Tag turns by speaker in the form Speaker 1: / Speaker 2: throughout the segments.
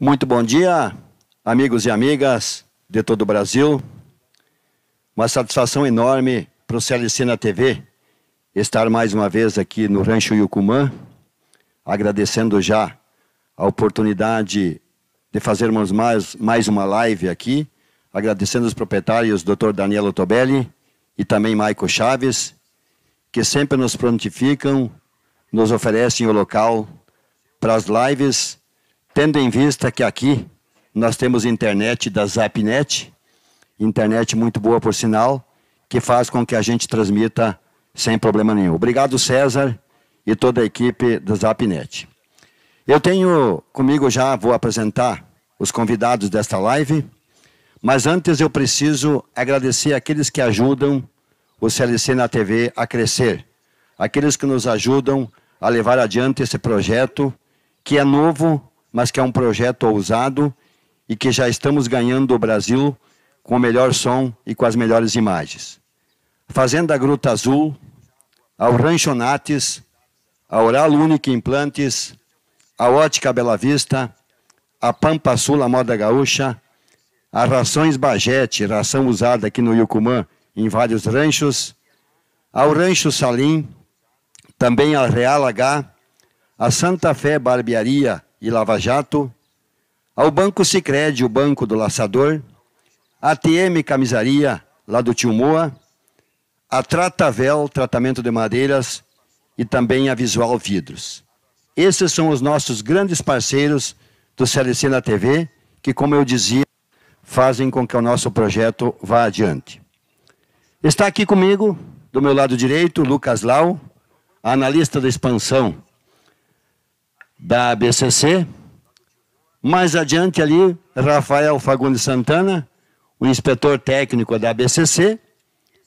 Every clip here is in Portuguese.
Speaker 1: Muito bom dia, amigos e amigas de todo o Brasil. Uma satisfação enorme para o CLC na TV estar mais uma vez aqui no Rancho Yucumã, agradecendo já a oportunidade de fazermos mais uma live aqui, agradecendo os proprietários, Dr. Danielo Tobelli e também Maico Chaves, que sempre nos prontificam, nos oferecem o local para as lives, tendo em vista que aqui nós temos internet da Zapnet, internet muito boa por sinal, que faz com que a gente transmita sem problema nenhum. Obrigado, César, e toda a equipe da Zapnet. Eu tenho comigo já, vou apresentar os convidados desta live, mas antes eu preciso agradecer aqueles que ajudam o CLC na TV a crescer, aqueles que nos ajudam a levar adiante esse projeto, que é novo, mas que é um projeto ousado e que já estamos ganhando o Brasil com o melhor som e com as melhores imagens. Fazenda Gruta Azul, ao Rancho Nates, a Oral Única Implantes, a Ótica Bela Vista, a Pampa Sul, a Moda Gaúcha, a Rações Bajete, ração usada aqui no Yucumã, em vários ranchos, ao Rancho Salim, também a Real H, a Santa Fé Barbearia e Lava Jato, ao Banco Sicredi, o Banco do Laçador, a TM Camisaria, lá do Tio Moa, a Tratavel, tratamento de madeiras, e também a Visual Vidros. Esses são os nossos grandes parceiros do CLC na TV, que, como eu dizia, fazem com que o nosso projeto vá adiante. Está aqui comigo, do meu lado direito, Lucas Lau, analista da expansão da ABCC. Mais adiante ali, Rafael Fagundes Santana, o inspetor técnico da ABCC.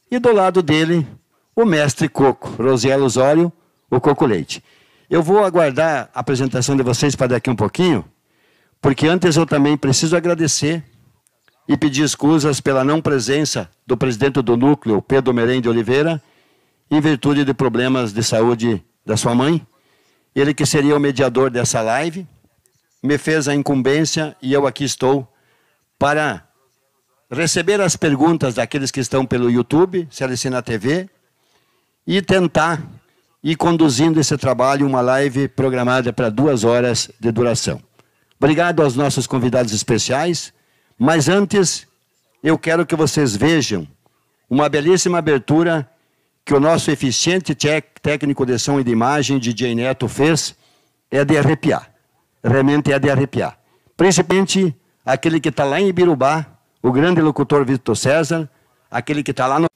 Speaker 1: E do lado dele, o mestre Coco, Rosiel Osório, o Coco Leite. Eu vou aguardar a apresentação de vocês para daqui um pouquinho, porque antes eu também preciso agradecer e pedir escusas pela não presença do presidente do núcleo, Pedro Merém de Oliveira, em virtude de problemas de saúde da sua mãe. Ele que seria o mediador dessa live, me fez a incumbência e eu aqui estou para receber as perguntas daqueles que estão pelo YouTube, CLC na TV, e tentar ir conduzindo esse trabalho, uma live programada para 2 horas de duração. Obrigado aos nossos convidados especiais. Mas antes, eu quero que vocês vejam uma belíssima abertura que o nosso eficiente técnico de som e de imagem, DJ Neto, fez. É de arrepiar. Realmente é de arrepiar. Principalmente aquele que está lá em Ibirubá, o grande locutor Vitor César, aquele que está lá no...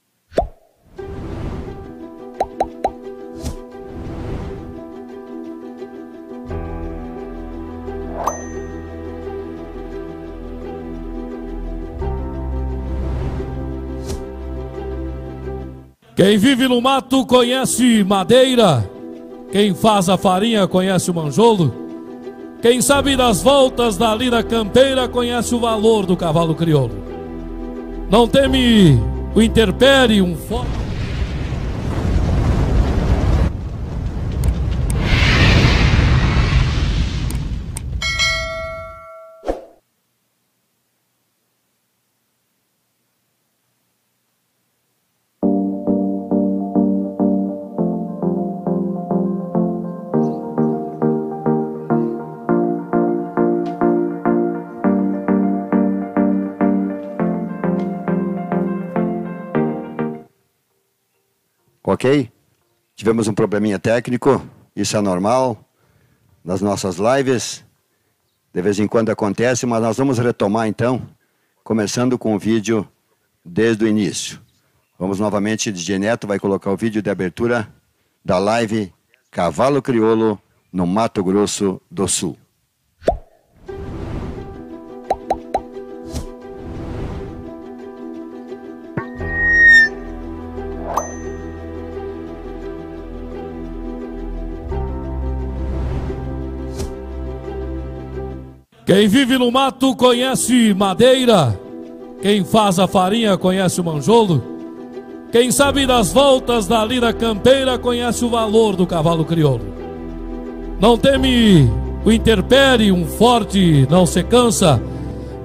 Speaker 2: Quem vive no mato conhece madeira, quem faz a farinha conhece o manjolo, quem sabe das voltas da lida campeira conhece o valor do cavalo crioulo. Não teme o interpere, um fogo.
Speaker 1: Ok? Tivemos um probleminha técnico, isso é normal, nas nossas lives, de vez em quando acontece, mas nós vamos retomar então, começando com o vídeo desde o início. Vamos novamente, DJ Neto vai colocar o vídeo de abertura da live Cavalo Crioulo no Mato Grosso do Sul.
Speaker 2: Quem vive no mato conhece madeira, quem faz a farinha conhece o manjolo, quem sabe das voltas da lida campeira conhece o valor do cavalo crioulo. Não teme o interpere, um forte não se cansa.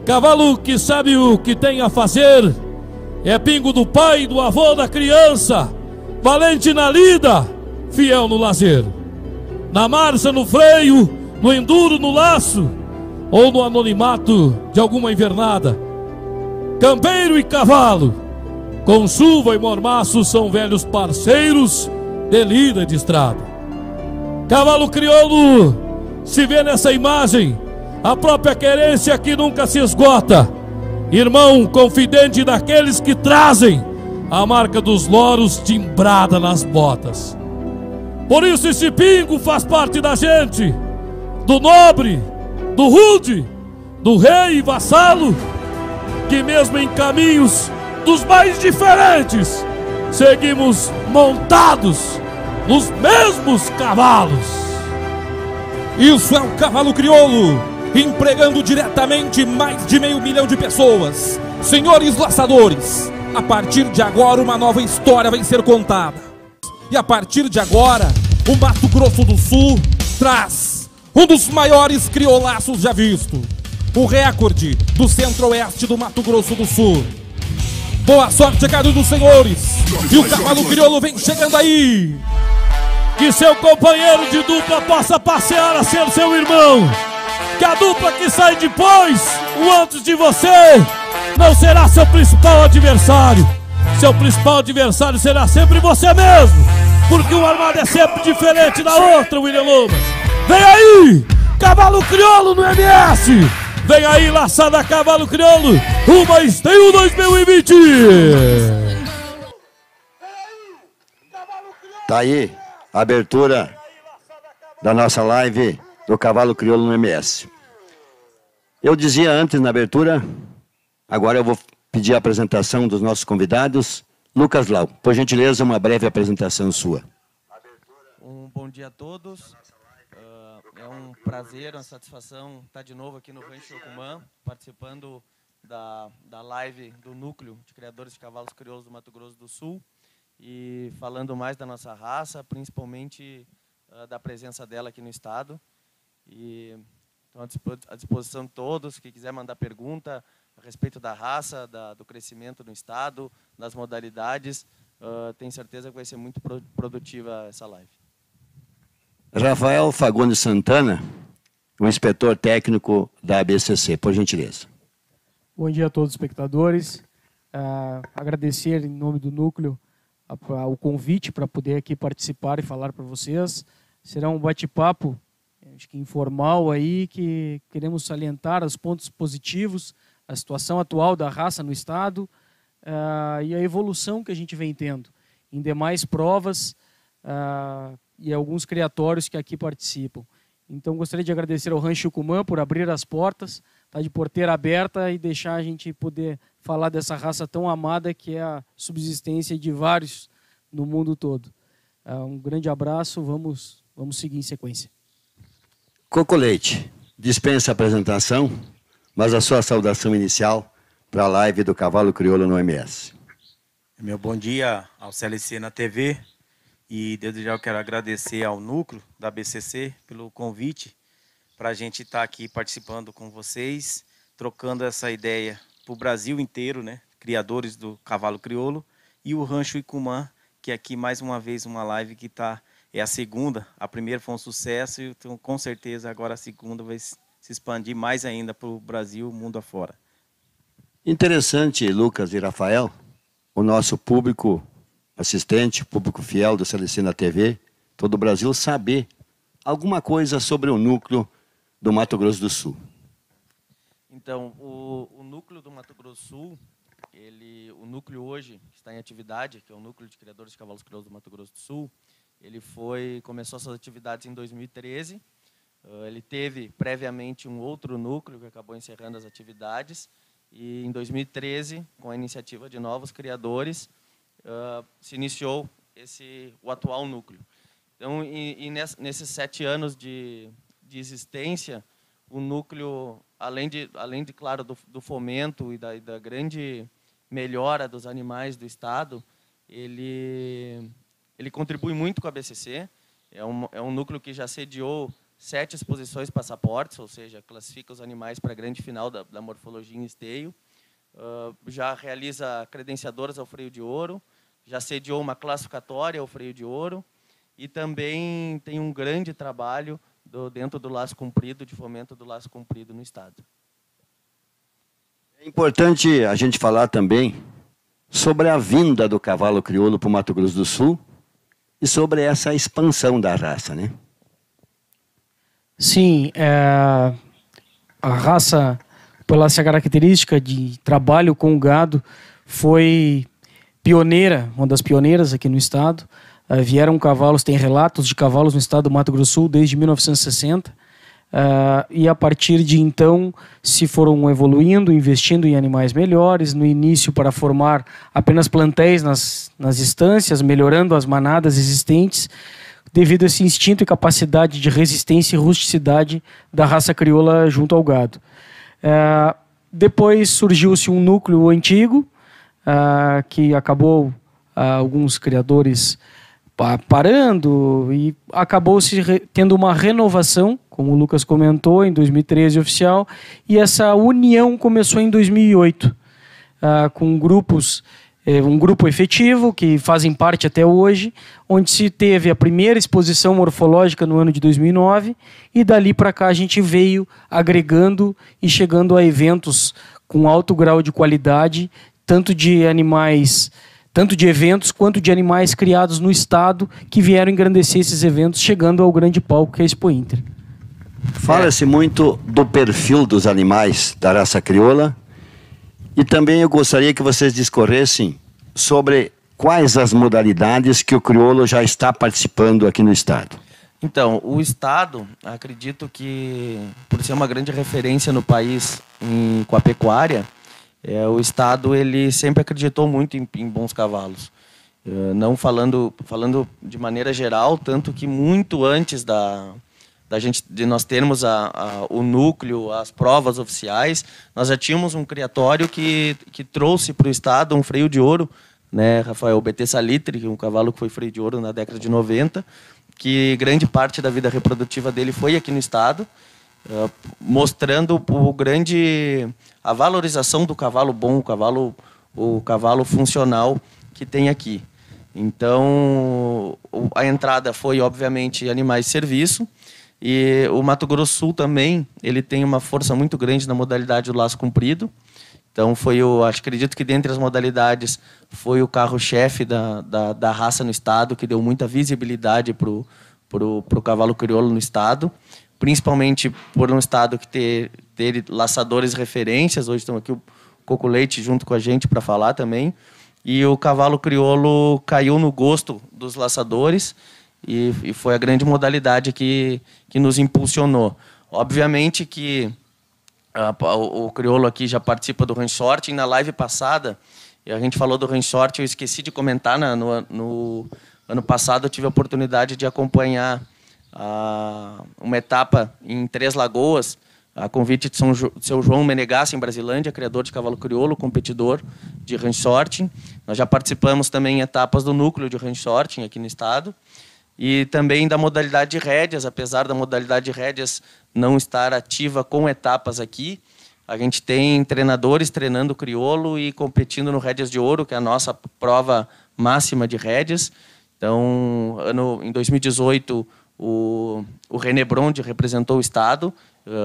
Speaker 2: Cavalo que sabe o que tem a fazer, é pingo do pai, do avô, da criança, valente na lida, fiel no lazer. Na marcha, no freio, no enduro, no laço, ou no anonimato de alguma invernada. Campeiro e cavalo, com chuva e mormaço, são velhos parceiros de lida e de estrada. Cavalo crioulo se vê nessa imagem a própria querência que nunca se esgota, irmão confidente daqueles que trazem a marca dos loros timbrada nas botas. Por isso esse pingo faz parte da gente, do nobre, do rude, do rei e vassalo, que mesmo em caminhos dos mais diferentes, seguimos montados nos mesmos cavalos.
Speaker 3: Isso é o Cavalo Crioulo, empregando diretamente mais de 500 mil de pessoas. Senhores laçadores, a partir de agora uma nova história vai ser contada. E a partir de agora, o Mato Grosso do Sul traz um dos maiores criolaços já visto, o recorde do centro-oeste do Mato Grosso do Sul. Boa sorte, caro dos senhores, e o Cavalo Crioulo vem chegando aí.
Speaker 2: Que seu companheiro de dupla possa passear a ser seu irmão. Que a dupla que sai depois, o antes de você, não será seu principal adversário. Seu principal adversário será sempre você mesmo, porque uma armada é sempre diferente da outra, William Lomas. Vem aí, Cavalo Crioulo no MS. Vem aí, laçada Cavalo Crioulo, uma Esteio 2020.
Speaker 1: Tá aí a abertura da nossa live do Cavalo Crioulo no MS. Eu dizia antes na abertura, agora eu vou pedir a apresentação dos nossos convidados. Lucas Lau, por gentileza, uma breve apresentação sua.
Speaker 4: Um bom dia a todos. É um prazer, uma satisfação estar de novo aqui no Rancho Yocumã, participando da live do Núcleo de Criadores de Cavalos Crioulos do Mato Grosso do Sul e falando mais da nossa raça, principalmente da presença dela aqui no estado. E estou à disposição de todos, que quiser mandar pergunta a respeito da raça, do crescimento no estado, das modalidades, tenho certeza que vai ser muito produtiva essa live.
Speaker 1: Rafael Fagundes Santana, o inspetor técnico da ABCC, por gentileza.
Speaker 5: Bom dia a todos os espectadores. Agradecer em nome do Núcleo o convite para poder aqui participar e falar para vocês. Será um bate-papo, acho que informal aí, que queremos salientar os pontos positivos, a situação atual da raça no estado e a evolução que a gente vem tendo em demais provas e alguns criatórios que aqui participam. Então, gostaria de agradecer ao Rancho Yocumã por abrir as portas, tá de porteira aberta e deixar a gente poder falar dessa raça tão amada que é a subsistência de vários no mundo todo. Um grande abraço, vamos seguir em sequência.
Speaker 1: Coco Leite, dispensa a apresentação, mas a sua saudação inicial para a live do Cavalo Crioulo no MS.
Speaker 6: Meu bom dia ao CLC na TV. E desde já eu quero agradecer ao Núcleo da BCC pelo convite para a gente estar aqui participando com vocês, trocando essa ideia para o Brasil inteiro, né? Criadores do Cavalo Crioulo e o Rancho Yocumã, que aqui mais uma vez uma live que é a segunda. A primeira foi um sucesso e então, com certeza agora a segunda vai se expandir mais ainda para o Brasil, mundo afora.
Speaker 1: Interessante, Lucas e Rafael, o nosso público assistente, público fiel do CLC na TV, todo o Brasil, saber alguma coisa sobre o núcleo do Mato Grosso do Sul.
Speaker 4: Então, o núcleo do Mato Grosso do Sul, o núcleo hoje que está em atividade, que é o Núcleo de Criadores de Cavalos Crioulos do Mato Grosso do Sul, ele começou suas atividades em 2013. Ele teve previamente um outro núcleo que acabou encerrando as atividades. E em 2013, com a iniciativa de novos criadores, se iniciou o atual núcleo. Então, nesses 7 anos de existência, o núcleo, além de claro, do fomento e da grande melhora dos animais do estado, ele contribui muito com a BCC. É um núcleo que já sediou 7 exposições passaportes, ou seja, classifica os animais para a grande final da morfologia em esteio. Já realiza credenciadoras ao freio de ouro, já sediou uma classificatória ao freio de ouro e também tem um grande trabalho dentro do laço comprido, de fomento do laço comprido no estado.
Speaker 1: É importante a gente falar também sobre a vinda do cavalo crioulo para o Mato Grosso do Sul e sobre essa expansão da raça, né?
Speaker 5: Sim, a raça, pela essa característica de trabalho com o gado, foi pioneira, uma das pioneiras aqui no estado. Vieram cavalos, tem relatos de cavalos no estado do Mato Grosso do Sul desde 1960. E a partir de então se foram evoluindo, investindo em animais melhores, no início para formar apenas plantéis nas estâncias, melhorando as manadas existentes, devido a esse instinto e capacidade de resistência e rusticidade da raça crioula junto ao gado. Depois surgiu-se um núcleo antigo, que acabou alguns criadores parando e acabou-se tendo uma renovação, como o Lucas comentou, em 2013 oficial, e essa união começou em 2008, com grupos, um grupo efetivo, que fazem parte até hoje, onde se teve a primeira exposição morfológica no ano de 2009, e dali para cá a gente veio agregando e chegando a eventos com alto grau de qualidade, tanto de animais, tanto de eventos quanto de animais criados no estado, que vieram engrandecer esses eventos, chegando ao grande palco que é a Expo Inter.
Speaker 1: Fala-se muito do perfil dos animais da raça crioula e também eu gostaria que vocês discorressem sobre quais as modalidades que o crioulo já está participando aqui no estado.
Speaker 4: Então, o estado, acredito que, por ser uma grande referência no país com a pecuária, o estado ele sempre acreditou muito em bons cavalos. Não falando de maneira geral, tanto que muito antes de nós termos o núcleo, as provas oficiais, nós já tínhamos um criatório que trouxe para o estado um freio de ouro, né, Rafael? O BT Salitre, um cavalo que foi freio de ouro na década de 90, que grande parte da vida reprodutiva dele foi aqui no estado, mostrando a valorização do cavalo bom, o cavalo funcional que tem aqui. Então, a entrada foi, obviamente, animais de serviço, e o Mato Grosso do Sul também ele tem uma força muito grande na modalidade do laço comprido. Então, acredito que dentre as modalidades foi o carro-chefe da raça no estado, que deu muita visibilidade para o cavalo crioulo no estado, principalmente por um estado que ter laçadores referências. Hoje estão aqui o Coco Leite junto com a gente para falar também. E o cavalo crioulo caiu no gosto dos laçadores e foi a grande modalidade que nos impulsionou. Obviamente que o crioulo aqui já participa do ranch sorting. Na live passada, a gente falou do ranch sorting, eu esqueci de comentar, no ano passado eu tive a oportunidade de acompanhar uma etapa em Três Lagoas, a convite de seu João Menegassi, em Brasilândia, criador de cavalo crioulo, competidor de ranch sorting. Nós já participamos também em etapas do núcleo de ranch sorting aqui no estado, e também da modalidade de rédeas. Apesar da modalidade de rédeas não estar ativa com etapas aqui, a gente tem treinadores treinando crioulo e competindo no Rédeas de Ouro, que é a nossa prova máxima de rédeas. Então, em 2018, o René Bronde representou o estado,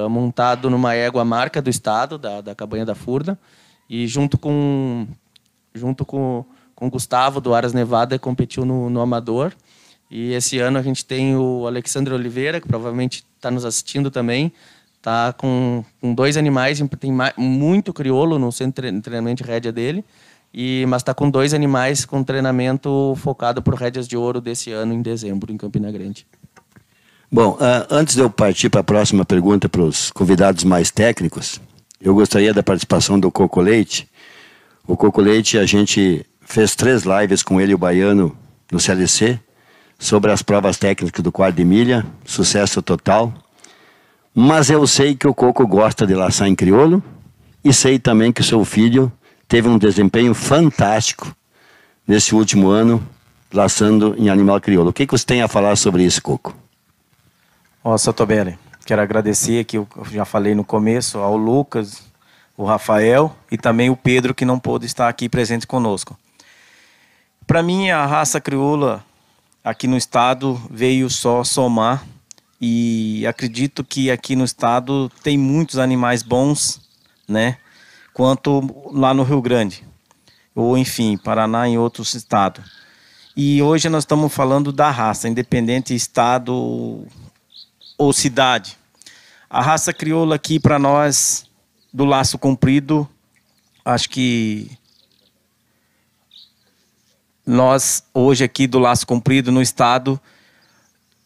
Speaker 4: montado numa égua marca do estado, da Cabanha da Furna, e junto com o Gustavo, do Aras Nevada, competiu no Amador. E esse ano a gente tem o Alexandre Oliveira, que provavelmente está nos assistindo também, está com 2 animais, tem muito crioulo no centro de treinamento de rédea dele, mas está com 2 animais com treinamento focado para o Rédeas de Ouro desse ano, em dezembro, em Campina Grande.
Speaker 1: Bom, antes de eu partir para a próxima pergunta para os convidados mais técnicos, eu gostaria da participação do Coco Leite. O Coco Leite, a gente fez 3 lives com ele e o Baiano no CLC, sobre as provas técnicas do quarto de milha, sucesso total. Mas eu sei que o Coco gosta de laçar em crioulo e sei também que o seu filho teve um desempenho fantástico nesse último ano, laçando em animal crioulo. O que você tem a falar sobre isso, Coco?
Speaker 6: Ó, Sotobelli, quero agradecer aqui, eu já falei no começo, ao Lucas, o Rafael e também o Pedro, que não pôde estar aqui presente conosco. Para mim, a raça crioula aqui no estado veio só somar, e acredito que aqui no estado tem muitos animais bons, né? Quanto lá no Rio Grande, ou enfim, Paraná, em outros estados. E hoje nós estamos falando da raça, independente estado ou cidade. A raça crioula aqui para nós, do laço comprido, acho que nós hoje aqui do laço comprido no estado,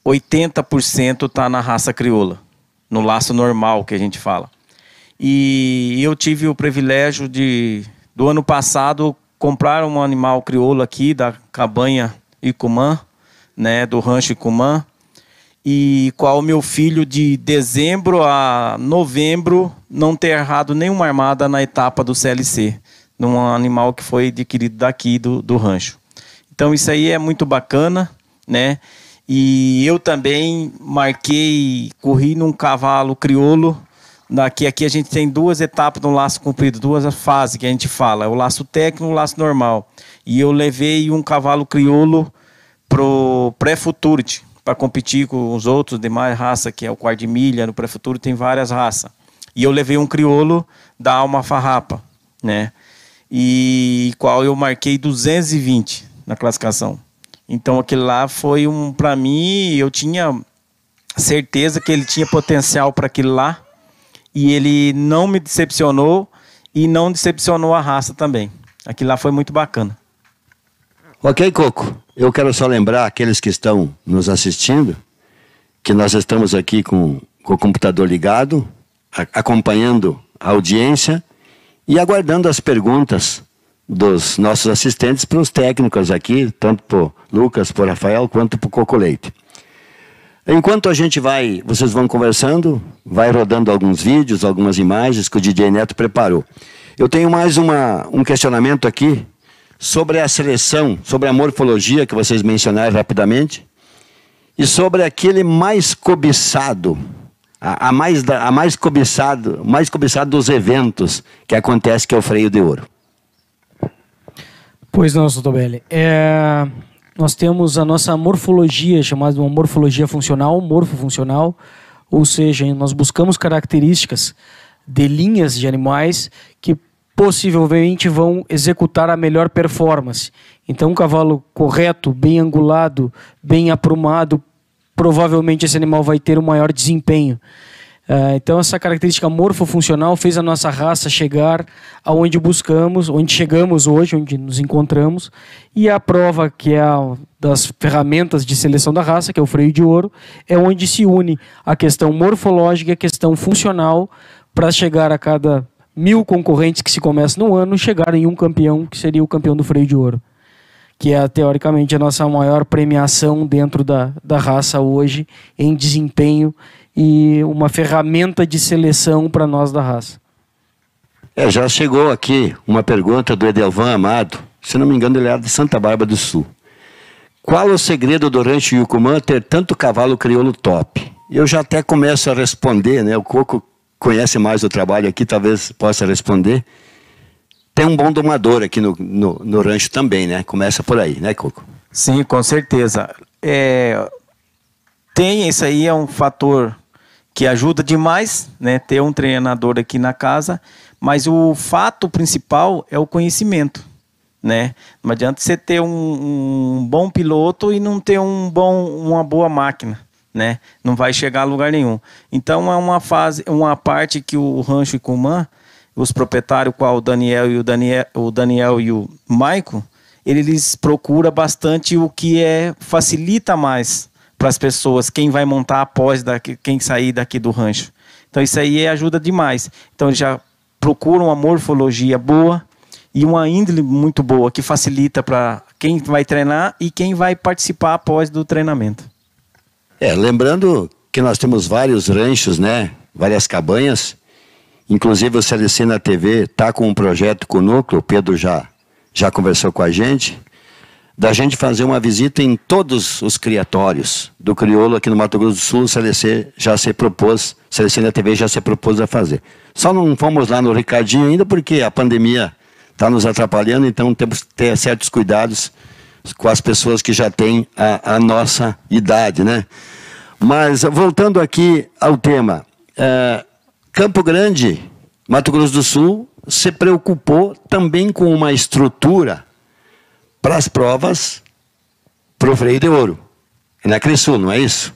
Speaker 6: 80% está na raça crioula, no laço normal que a gente fala. E eu tive o privilégio de, do ano passado, comprar um animal crioulo aqui da cabanha Icumã, né, do rancho Icumã, e qual meu filho de dezembro a novembro não ter errado nenhuma armada na etapa do CLC, num animal que foi adquirido daqui do rancho. Então isso aí é muito bacana, né? E eu também corri num cavalo crioulo. Aqui a gente tem duas etapas no laço comprido, duas fases que a gente fala, o laço técnico e o laço normal. E eu levei um cavalo crioulo pro pré-futurity, para competir com os outros demais raças, que é o quarto de milha, no pré-futuro tem várias raças. E eu levei um crioulo da Alma Farrapa, né? E qual eu marquei 220 na classificação. Então aquele lá foi para mim, eu tinha certeza que ele tinha potencial para aquilo lá, e ele não me decepcionou e não decepcionou a raça também. Aquilo lá foi muito bacana.
Speaker 1: Ok, Coco. Eu quero só lembrar aqueles que estão nos assistindo que nós estamos aqui com o computador ligado, acompanhando a audiência e aguardando as perguntas dos nossos assistentes para os técnicos aqui, tanto para o Lucas, para o Rafael, quanto para o Coco Leite. Enquanto a gente vocês vão conversando, vai rodando alguns vídeos, algumas imagens que o DJ Neto preparou. Eu tenho mais um questionamento aqui sobre a seleção, sobre a morfologia que vocês mencionaram rapidamente, e sobre aquele mais cobiçado, mais cobiçado dos eventos que acontece, que é o freio de ouro.
Speaker 5: Pois não, Sotobelli. Nós temos a nossa morfologia, chamada de uma morfologia funcional, morfofuncional, ou seja, nós buscamos características de linhas de animais que possivelmente vão executar a melhor performance. Então, um cavalo correto, bem angulado, bem aprumado, provavelmente esse animal vai ter um maior desempenho. Então, essa característica morfofuncional fez a nossa raça chegar aonde buscamos, onde chegamos hoje, onde nos encontramos. E a prova, que é das ferramentas de seleção da raça, que é o freio de ouro, é onde se une a questão morfológica e a questão funcional para chegar a cada 1000 concorrentes que se começa no ano, chegar em um campeão, que seria o campeão do freio de ouro, que é, teoricamente, a nossa maior premiação dentro da raça hoje, em desempenho, e uma ferramenta de seleção para nós da raça.
Speaker 1: Já chegou aqui uma pergunta do Edelvan Amado, se não me engano ele era de Santa Bárbara do Sul. Qual o segredo do rancho Icumã ter tanto cavalo crioulo top? Eu já até começo a responder, né? O Coco conhece mais o trabalho aqui, talvez possa responder. Tem um bom domador aqui no rancho também, né? Começa por aí, né, Coco?
Speaker 6: Sim, com certeza. Isso aí é um fator que ajuda demais, né? Ter um treinador aqui na casa, mas o fato principal é o conhecimento, né? Não adianta você ter um bom piloto e não ter uma boa máquina, né? Não vai chegar a lugar nenhum. Então é uma parte que o rancho Icumã, os proprietários, qual o Daniel e o Maico, eles procuram bastante o que facilita mais para as pessoas, quem vai montar após quem sair daqui do rancho. Então isso aí ajuda demais. Então eles já procuram uma morfologia boa e uma índole muito boa, que facilita para quem vai treinar e quem vai participar após do treinamento.
Speaker 1: Lembrando que nós temos vários ranchos, né? Várias cabanhas. Inclusive o CLC na TV está com um projeto com o Núcleo, o Pedro já conversou com a gente. da gente fazer uma visita em todos os criatórios do crioulo aqui no Mato Grosso do Sul. O CLC já se propôs, o CLC na TV já se propôs a fazer. Só não fomos lá no Ricardinho ainda porque a pandemia está nos atrapalhando, então temos que ter certos cuidados com as pessoas que já têm a nossa idade, né? Mas voltando aqui ao tema, Campo Grande, Mato Grosso do Sul, se preocupou também com uma estrutura para as provas para o freio de ouro. É na Crisul, não é isso?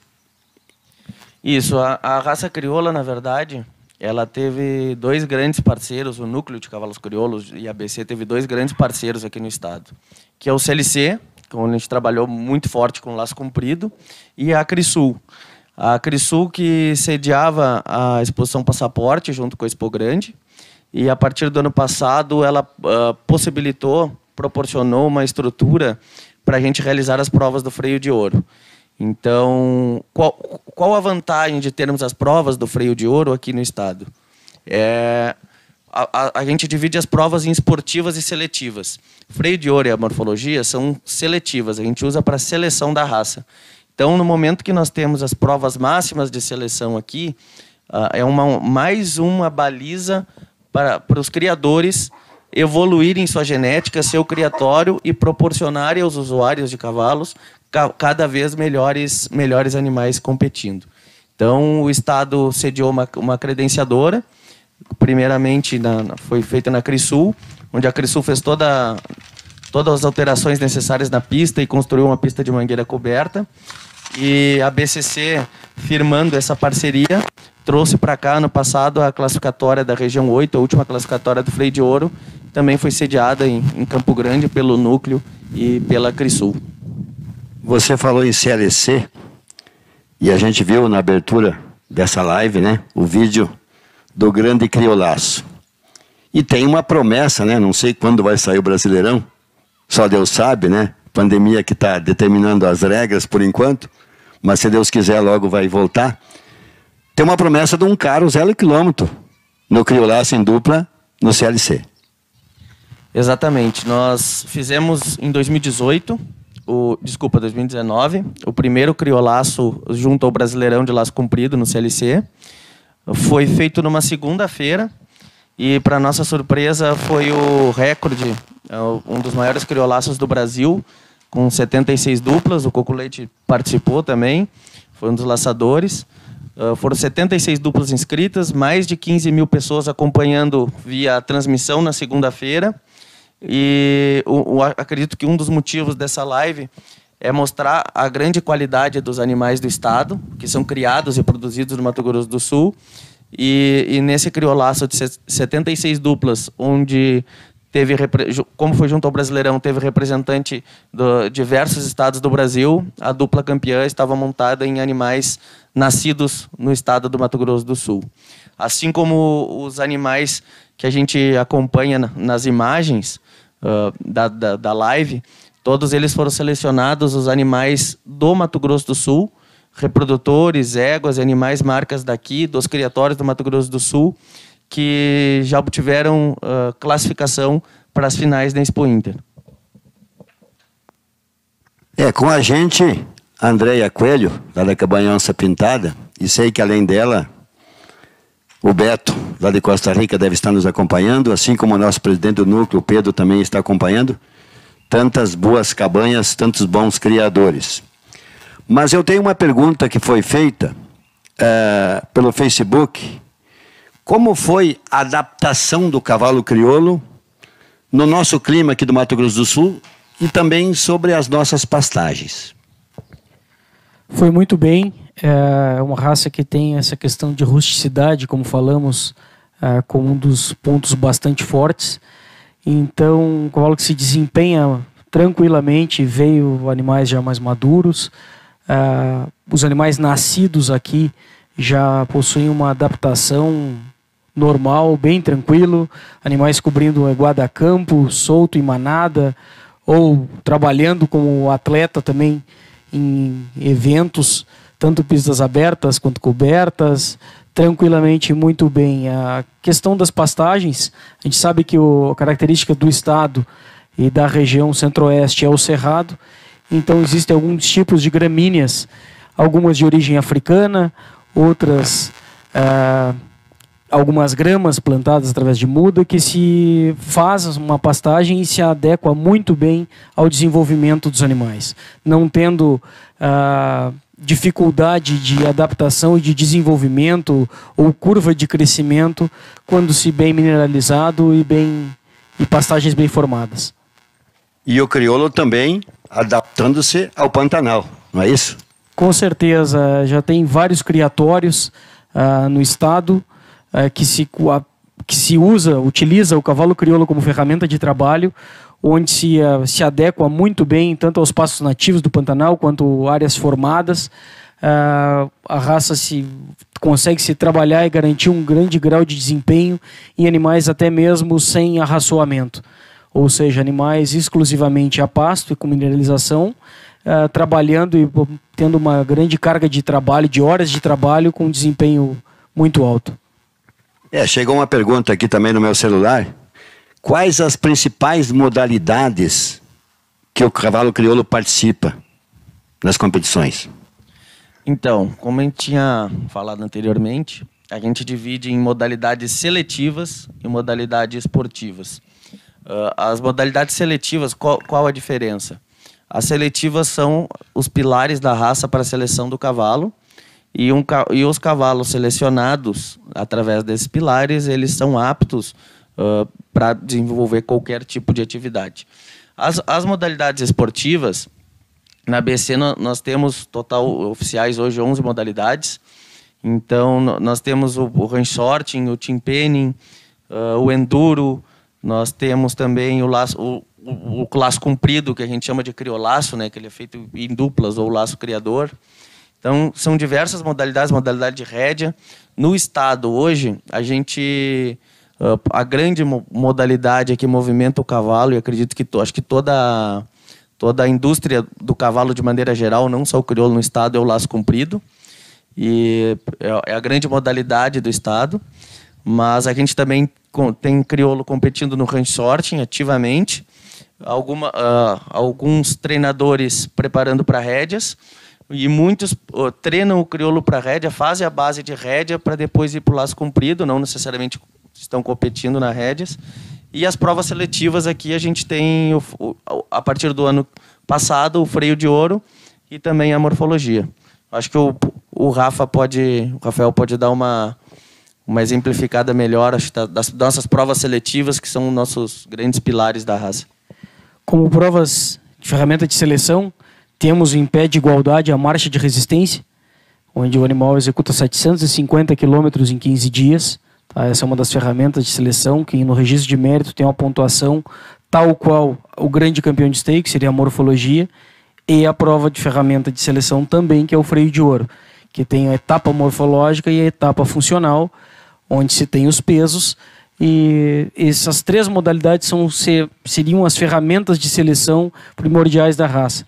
Speaker 4: Isso, a raça crioula, na verdade, ela teve dois grandes parceiros, o Núcleo de Cavalos Crioulos e a ABC teve dois grandes parceiros aqui no estado, que é o CLC, onde a gente trabalhou muito forte com o laço comprido, e a Crisul. A Crisul que sediava a exposição Passaporte junto com a Expo Grande, e a partir do ano passado ela proporcionou uma estrutura para a gente realizar as provas do freio de ouro. Então, qual a vantagem de termos as provas do freio de ouro aqui no estado? A gente divide as provas em esportivas e seletivas. Freio de ouro e a morfologia são seletivas, a gente usa para seleção da raça. Então, no momento que nós temos as provas máximas de seleção aqui, é mais uma baliza para os criadores evoluírem sua genética, seu criatório e proporcionarem aos usuários de cavalos cada vez melhores animais competindo. Então, o estado sediou uma credenciadora, primeiramente foi feita na Crisul, onde a Crisul fez todas as alterações necessárias na pista e construiu uma pista de mangueira coberta. E a BCC, firmando essa parceria, trouxe para cá, ano passado, a classificatória da região 8, a última classificatória do freio de ouro, também foi sediada em Campo Grande pelo Núcleo e pela Crisul.
Speaker 1: Você falou em CLC, e a gente viu na abertura dessa live, né, o vídeo do grande criolaço. E tem uma promessa, né, não sei quando vai sair o Brasileirão, só Deus sabe, né, pandemia que está determinando as regras por enquanto, mas se Deus quiser logo vai voltar. Tem uma promessa de um caro 0 quilômetro no criolaço em dupla no CLC.
Speaker 4: Exatamente. Nós fizemos em 2019, o primeiro criolaço junto ao Brasileirão de Laço Comprido no CLC. Foi feito numa segunda-feira e, para nossa surpresa, foi o recorde, um dos maiores criolaços do Brasil, com 76 duplas. O Coco Leite participou também, foi um dos laçadores. Foram 76 duplas inscritas, mais de 15 mil pessoas acompanhando via transmissão na segunda-feira. E acredito que um dos motivos dessa live é mostrar a grande qualidade dos animais do estado, que são criados e produzidos no Mato Grosso do Sul. E nesse criolaço de 76 duplas, onde teve, como foi junto ao Brasileirão, teve representante de diversos estados do Brasil, a dupla campeã estava montada em animais nascidos no estado do Mato Grosso do Sul. Assim como os animais que a gente acompanha nas imagens da live, todos eles foram selecionados, os animais do Mato Grosso do Sul, reprodutores, éguas, animais marcas daqui, dos criatórios do Mato Grosso do Sul, que já obtiveram classificação para as finais da Expo Inter.
Speaker 1: Com a gente, a Andréia Coelho, lá da Cabanhança Pintada, e sei que além dela, o Beto, lá de Costa Rica, deve estar nos acompanhando, assim como o nosso presidente do núcleo, o Pedro, também está acompanhando. Tantas boas cabanhas, tantos bons criadores. Mas eu tenho uma pergunta que foi feita pelo Facebook. Como foi a adaptação do cavalo crioulo no nosso clima aqui do Mato Grosso do Sul e também sobre as nossas pastagens?
Speaker 5: Foi muito bem. É uma raça que tem essa questão de rusticidade, como falamos, como um dos pontos bastante fortes. Então, um cavalo que se desempenha tranquilamente, veio animais já mais maduros. Os animais nascidos aqui já possuem uma adaptação normal, bem tranquilo. Animais cobrindo guarda-campo, solto em manada, ou trabalhando como atleta também em eventos, tanto pistas abertas quanto cobertas, tranquilamente, muito bem. A questão das pastagens, a gente sabe que a característica do estado e da região centro-oeste é o cerrado. Então existem alguns tipos de gramíneas, algumas de origem africana, outras algumas gramas plantadas através de muda, que se faz uma pastagem e se adequa muito bem ao desenvolvimento dos animais, não tendo dificuldade de adaptação e de desenvolvimento ou curva de crescimento quando se bem mineralizado e pastagens bem formadas.
Speaker 1: E o crioulo também adaptando-se ao Pantanal, não é isso?
Speaker 5: Com certeza, já tem vários criatórios no estado que se utiliza o cavalo crioulo como ferramenta de trabalho, onde se adequa muito bem tanto aos pastos nativos do Pantanal quanto áreas formadas. A raça consegue se trabalhar e garantir um grande grau de desempenho em animais até mesmo sem arraçoamento, ou seja, animais exclusivamente a pasto e com mineralização, trabalhando e tendo uma grande carga de trabalho, de horas de trabalho com desempenho muito alto.
Speaker 1: Chegou uma pergunta aqui também no meu celular. Quais as principais modalidades que o cavalo crioulo participa nas competições?
Speaker 4: Então, como a gente tinha falado anteriormente, a gente divide em modalidades seletivas e modalidades esportivas. As modalidades seletivas, qual a diferença? As seletivas são os pilares da raça para a seleção do cavalo, e os cavalos selecionados através desses pilares, eles são aptos para desenvolver qualquer tipo de atividade. As modalidades esportivas, na BC nós temos total oficiais hoje 11 modalidades. Então nós temos o range sorting, o team penning, o enduro, nós temos também o laço comprido, que a gente chama de criolaço, né, que ele é feito em duplas, ou laço criador. Então são diversas modalidades, modalidade de rédea. No estado hoje, a grande modalidade que movimenta o cavalo, e acredito que acho que toda a indústria do cavalo de maneira geral, não só o crioulo no estado, é o laço comprido. E é a grande modalidade do estado. Mas a gente também tem crioulo competindo no range sorting ativamente. Alguns treinadores preparando para rédeas. E muitos treinam o crioulo para rédea, fazem a base de rédea para depois ir para o laço comprido, não necessariamente estão competindo nas rédeas. E as provas seletivas aqui a gente tem, a partir do ano passado, o freio de ouro e também a morfologia. Acho que o Rafael pode dar uma exemplificada melhor das nossas provas seletivas, que são nossos grandes pilares da raça.
Speaker 5: Como provas de ferramenta de seleção, temos em pé de igualdade a marcha de resistência, onde o animal executa 750 km em 15 dias. Essa é uma das ferramentas de seleção que no registro de mérito tem uma pontuação tal qual o grande campeão de stake, seria a morfologia, e a prova de ferramenta de seleção também, que é o freio de ouro, que tem a etapa morfológica e a etapa funcional, onde se tem os pesos, e essas três modalidades seriam as ferramentas de seleção primordiais da raça.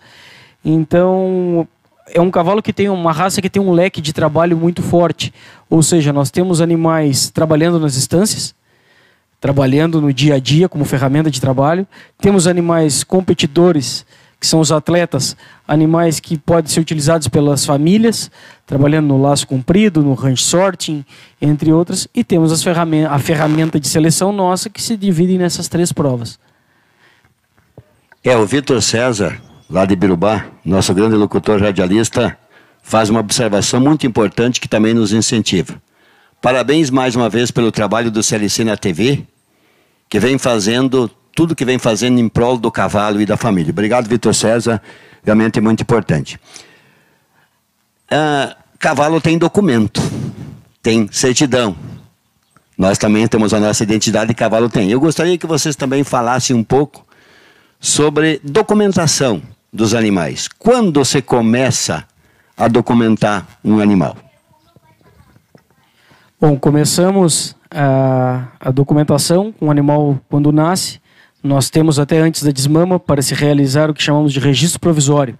Speaker 5: Então, é um cavalo que tem uma raça que tem um leque de trabalho muito forte. Ou seja, nós temos animais trabalhando nas estâncias, trabalhando no dia a dia como ferramenta de trabalho. Temos animais competidores, que são os atletas, animais que podem ser utilizados pelas famílias, trabalhando no laço comprido, no range sorting, entre outras. E temos a ferramenta de seleção nossa, que se divide nessas três provas.
Speaker 1: O Vitor César, lá de Birubá, nosso grande locutor radialista, faz uma observação muito importante que também nos incentiva. Parabéns mais uma vez pelo trabalho do CLC na TV, que vem fazendo tudo que vem fazendo em prol do cavalo e da família. Obrigado, Vitor César, realmente é muito importante. Cavalo tem documento, tem certidão. Nós também temos a nossa identidade e cavalo tem. Eu gostaria que vocês também falassem um pouco sobre documentação dos animais. Quando você começa a documentar um animal?
Speaker 5: Bom, começamos a documentação com o animal quando nasce. Nós temos até antes da desmama para se realizar o que chamamos de registro provisório.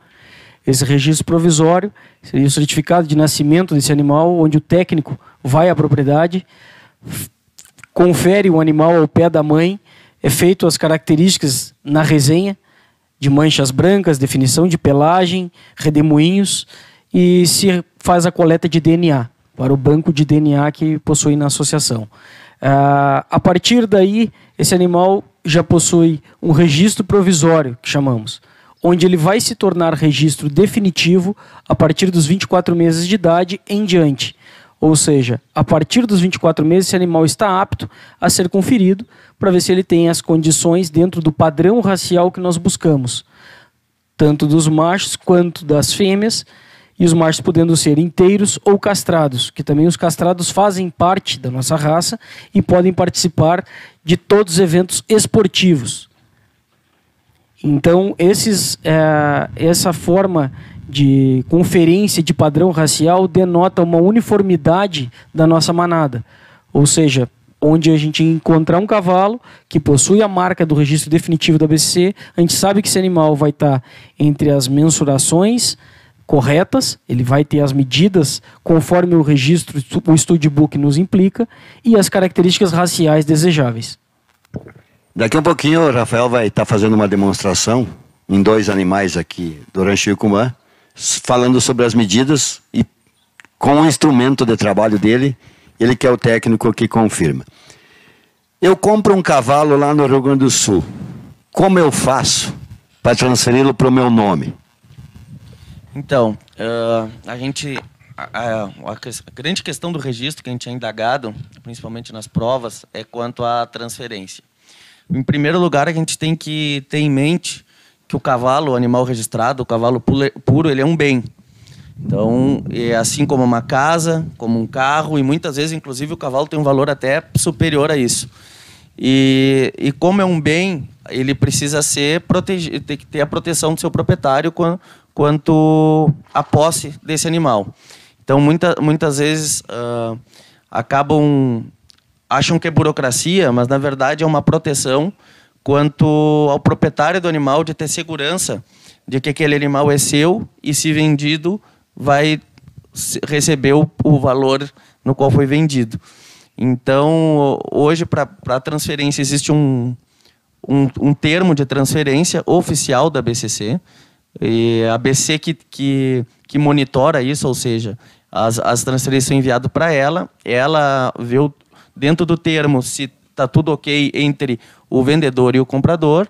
Speaker 5: Esse registro provisório seria o certificado de nascimento desse animal, onde o técnico vai à propriedade, confere o animal ao pé da mãe, é feito as características na resenha, de manchas brancas, definição de pelagem, redemoinhos, e se faz a coleta de DNA, para o banco de DNA que possui na associação. A partir daí, esse animal já possui um registro provisório, que chamamos, onde ele vai se tornar registro definitivo a partir dos 24 meses de idade em diante. Ou seja, a partir dos 24 meses, esse animal está apto a ser conferido para ver se ele tem as condições dentro do padrão racial que nós buscamos, tanto dos machos quanto das fêmeas, e os machos podendo ser inteiros ou castrados, que também os castrados fazem parte da nossa raça e podem participar de todos os eventos esportivos. Então, essa forma de conferência de padrão racial denota uma uniformidade da nossa manada. Ou seja, onde a gente encontrar um cavalo que possui a marca do registro definitivo da BCC, a gente sabe que esse animal vai estar entre as mensurações corretas, ele vai ter as medidas conforme o registro, o Study Book nos implica, e as características raciais desejáveis.
Speaker 1: Daqui a pouquinho o Rafael vai estar fazendo uma demonstração em 2 animais aqui do Rancho Yucumã, falando sobre as medidas e com o instrumento de trabalho dele, ele que é o técnico que confirma. Eu compro um cavalo lá no Rio Grande do Sul. Como eu faço para transferi-lo para o meu nome?
Speaker 4: Então, a grande questão do registro que a gente é indagado, principalmente nas provas, é quanto à transferência. Em primeiro lugar, a gente tem que ter em mente que o cavalo, o animal registrado, o cavalo puro, ele é um bem. Então, assim como uma casa, como um carro, e muitas vezes, inclusive, o cavalo tem um valor até superior a isso. E como é um bem, ele precisa ser protegido, tem que ter a proteção do seu proprietário quanto à posse desse animal. Então, muitas vezes, acham que é burocracia, mas, na verdade, é uma proteção quanto ao proprietário do animal de ter segurança de que aquele animal é seu e, se vendido, vai receber o valor no qual foi vendido. Então, hoje, para a transferência, existe um termo de transferência oficial da BCC, e a BCC que monitora isso, ou seja, as transferências são enviadas para ela vê dentro do termo se está tudo ok entre o vendedor e o comprador,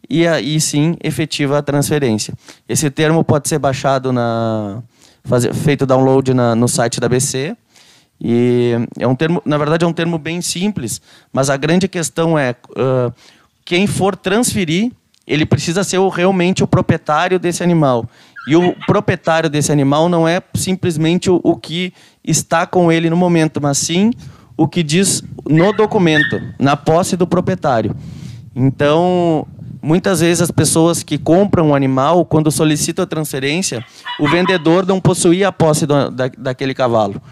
Speaker 4: e aí sim efetiva a transferência. Esse termo pode ser baixado, feito download no site da BCC, e é um termo, na verdade é um termo bem simples, mas a grande questão é quem for transferir, ele precisa ser realmente o proprietário desse animal. E o proprietário desse animal não é simplesmente o que está com ele no momento, mas sim o que diz no documento, na posse do proprietário. Então, muitas vezes as pessoas que compram um animal, quando solicitam a transferência, o vendedor não possuía a posse daquele cavalo.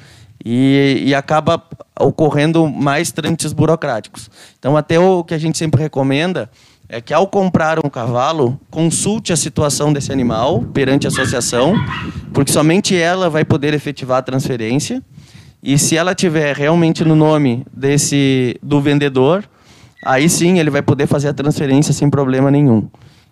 Speaker 4: E acaba ocorrendo mais trâmites burocráticos. Então, até o que a gente sempre recomenda é que, ao comprar um cavalo, consulte a situação desse animal perante a associação, porque somente ela vai poder efetivar a transferência. E se ela tiver realmente no nome do vendedor, aí sim ele vai poder fazer a transferência sem problema nenhum.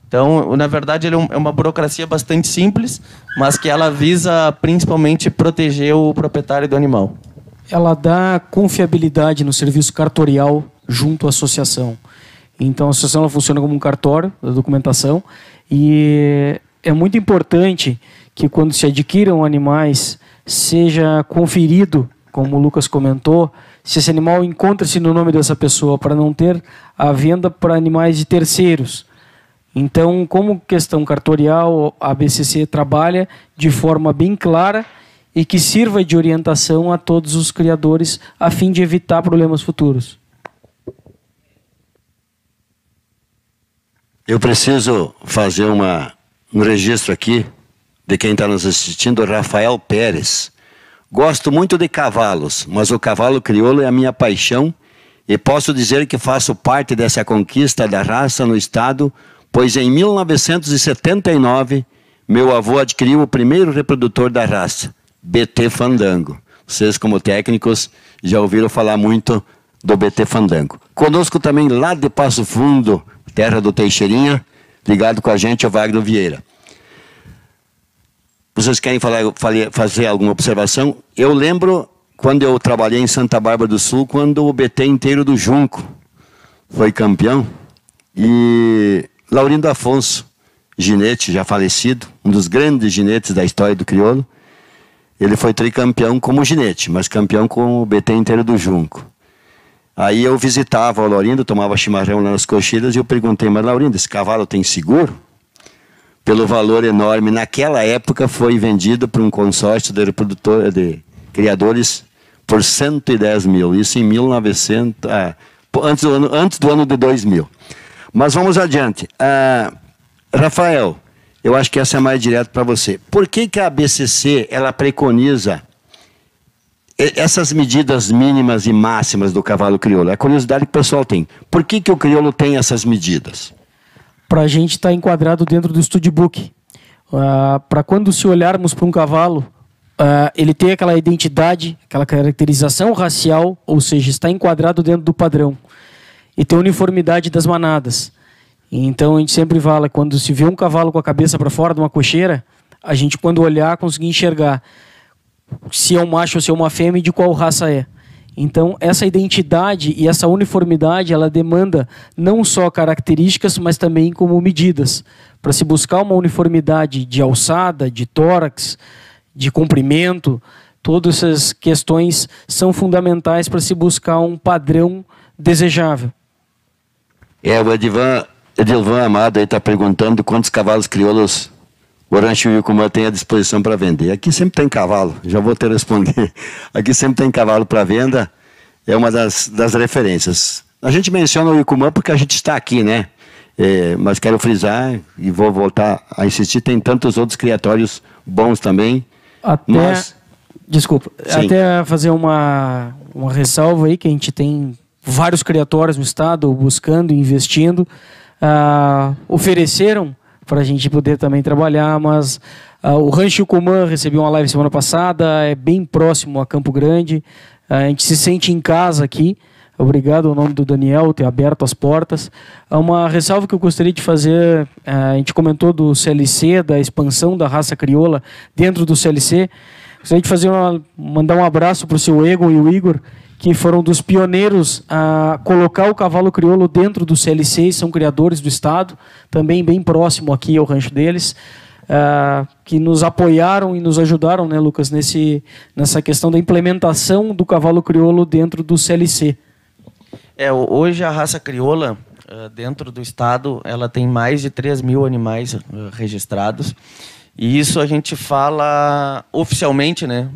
Speaker 4: Então, na verdade, ele é uma burocracia bastante simples, mas que ela visa principalmente proteger o proprietário do animal.
Speaker 5: Ela dá confiabilidade no serviço cartorial junto à associação. Então, a associação ela funciona como um cartório da documentação, e é muito importante que, quando se adquiram animais, seja conferido, como o Lucas comentou, se esse animal encontra-se no nome dessa pessoa, para não ter a venda para animais de terceiros. Então, como questão cartorial, a BCC trabalha de forma bem clara e que sirva de orientação a todos os criadores, a fim de evitar problemas futuros.
Speaker 1: Eu preciso fazer um registro aqui de quem está nos assistindo, Rafael Pérez. Gosto muito de cavalos, mas o cavalo crioulo é a minha paixão, e posso dizer que faço parte dessa conquista da raça no estado, pois em 1979 meu avô adquiriu o primeiro reprodutor da raça, BT Fandango. Vocês, como técnicos, já ouviram falar muito do BT Fandango. Conosco também lá de Passo Fundo, terra do Teixeirinha, ligado com a gente é o Wagner Vieira. Vocês querem fazer alguma observação? Eu lembro quando eu trabalhei em Santa Bárbara do Sul, quando o BT inteiro do Junco foi campeão, e Laurindo Afonso, ginete já falecido, um dos grandes ginetes da história do crioulo, ele foi tricampeão como ginete, mas campeão com o BT inteiro do Junco. Aí eu visitava o Laurindo, tomava chimarrão lá nas cocheiras, e eu perguntei, mas Laurindo, esse cavalo tem seguro? Pelo valor enorme, naquela época foi vendido para um consórcio de criadores por 110 mil, isso em 1900, antes do ano de 2000. Mas vamos adiante. Rafael, eu acho que essa é mais direto para você. Por que a BCC ela preconiza essas medidas mínimas e máximas do cavalo crioulo? É a curiosidade que o pessoal tem. Por que o crioulo tem essas medidas?
Speaker 5: Para a gente estar enquadrado dentro do studbook. Para quando se olharmos para um cavalo, ele tem aquela identidade, aquela caracterização racial, ou seja, está enquadrado dentro do padrão. E tem uniformidade das manadas. Então a gente sempre fala, quando se vê um cavalo com a cabeça para fora de uma cocheira, a gente quando olhar conseguir enxergar se é um macho ou se é uma fêmea e de qual raça é. Então essa identidade e essa uniformidade, ela demanda não só características, mas também como medidas. Para se buscar uma uniformidade de alçada, de tórax, de comprimento, todas essas questões são fundamentais para se buscar um padrão desejável.
Speaker 1: O Edilvan Amado está perguntando quantos cavalos crioulos o Rancho Yucumã tem à disposição para vender. Aqui sempre tem cavalo, já vou te responder. Aqui sempre tem cavalo para venda, é uma das referências. A gente menciona o Yucumã porque a gente está aqui, né? Mas quero frisar e vou voltar a insistir, tem tantos outros criatórios bons também.
Speaker 5: Desculpa, até fazer uma ressalva aí, que a gente tem vários criatórios no estado buscando, investindo, ofereceram para a gente poder também trabalhar, mas o Rancho Yucumã recebeu uma live semana passada, é bem próximo a Campo Grande, a gente se sente em casa aqui. Obrigado ao nome do Daniel ter aberto as portas. Uma ressalva que eu gostaria de fazer, a gente comentou do CLC, da expansão da raça crioula dentro do CLC. Gostaria de mandar um abraço para o seu Egon e o Igor, que foram dos pioneiros a colocar o cavalo crioulo dentro do CLC, são criadores do estado, também bem próximo aqui ao rancho deles, que nos apoiaram e nos ajudaram, né, Lucas, nessa questão da implementação do cavalo crioulo dentro do CLC.
Speaker 4: Hoje a raça crioula, dentro do estado, ela tem mais de 3.000 animais registrados. E isso a gente fala oficialmente, né,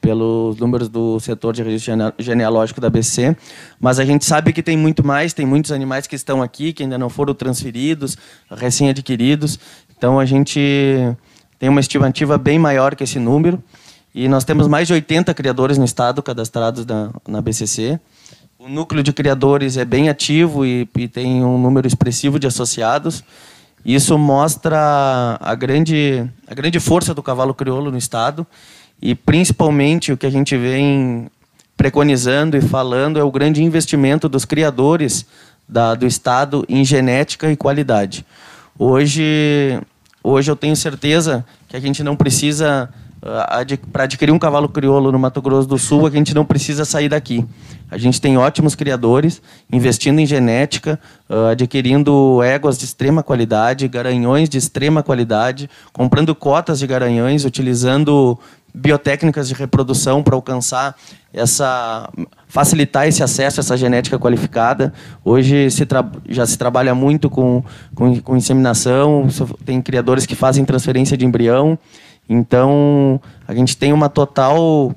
Speaker 4: pelos números do setor de registro genealógico da BC, mas a gente sabe que tem muito mais, tem muitos animais que estão aqui, que ainda não foram transferidos, recém-adquiridos. Então a gente tem uma estimativa bem maior que esse número. E nós temos mais de 80 criadores no estado cadastrados na BCC. O núcleo de criadores é bem ativo e tem um número expressivo de associados. Isso mostra a grande força do cavalo crioulo no estado e, principalmente, o que a gente vem preconizando e falando é o grande investimento dos criadores do estado em genética e qualidade. Hoje eu tenho certeza que a gente não precisa, para adquirir um cavalo crioulo no Mato Grosso do Sul, a gente não precisa sair daqui. A gente tem ótimos criadores, investindo em genética, adquirindo éguas de extrema qualidade, garanhões de extrema qualidade, comprando cotas de garanhões, utilizando biotécnicas de reprodução para facilitar esse acesso a essa genética qualificada. Hoje já se trabalha muito com inseminação, tem criadores que fazem transferência de embrião. Então, a gente tem uma total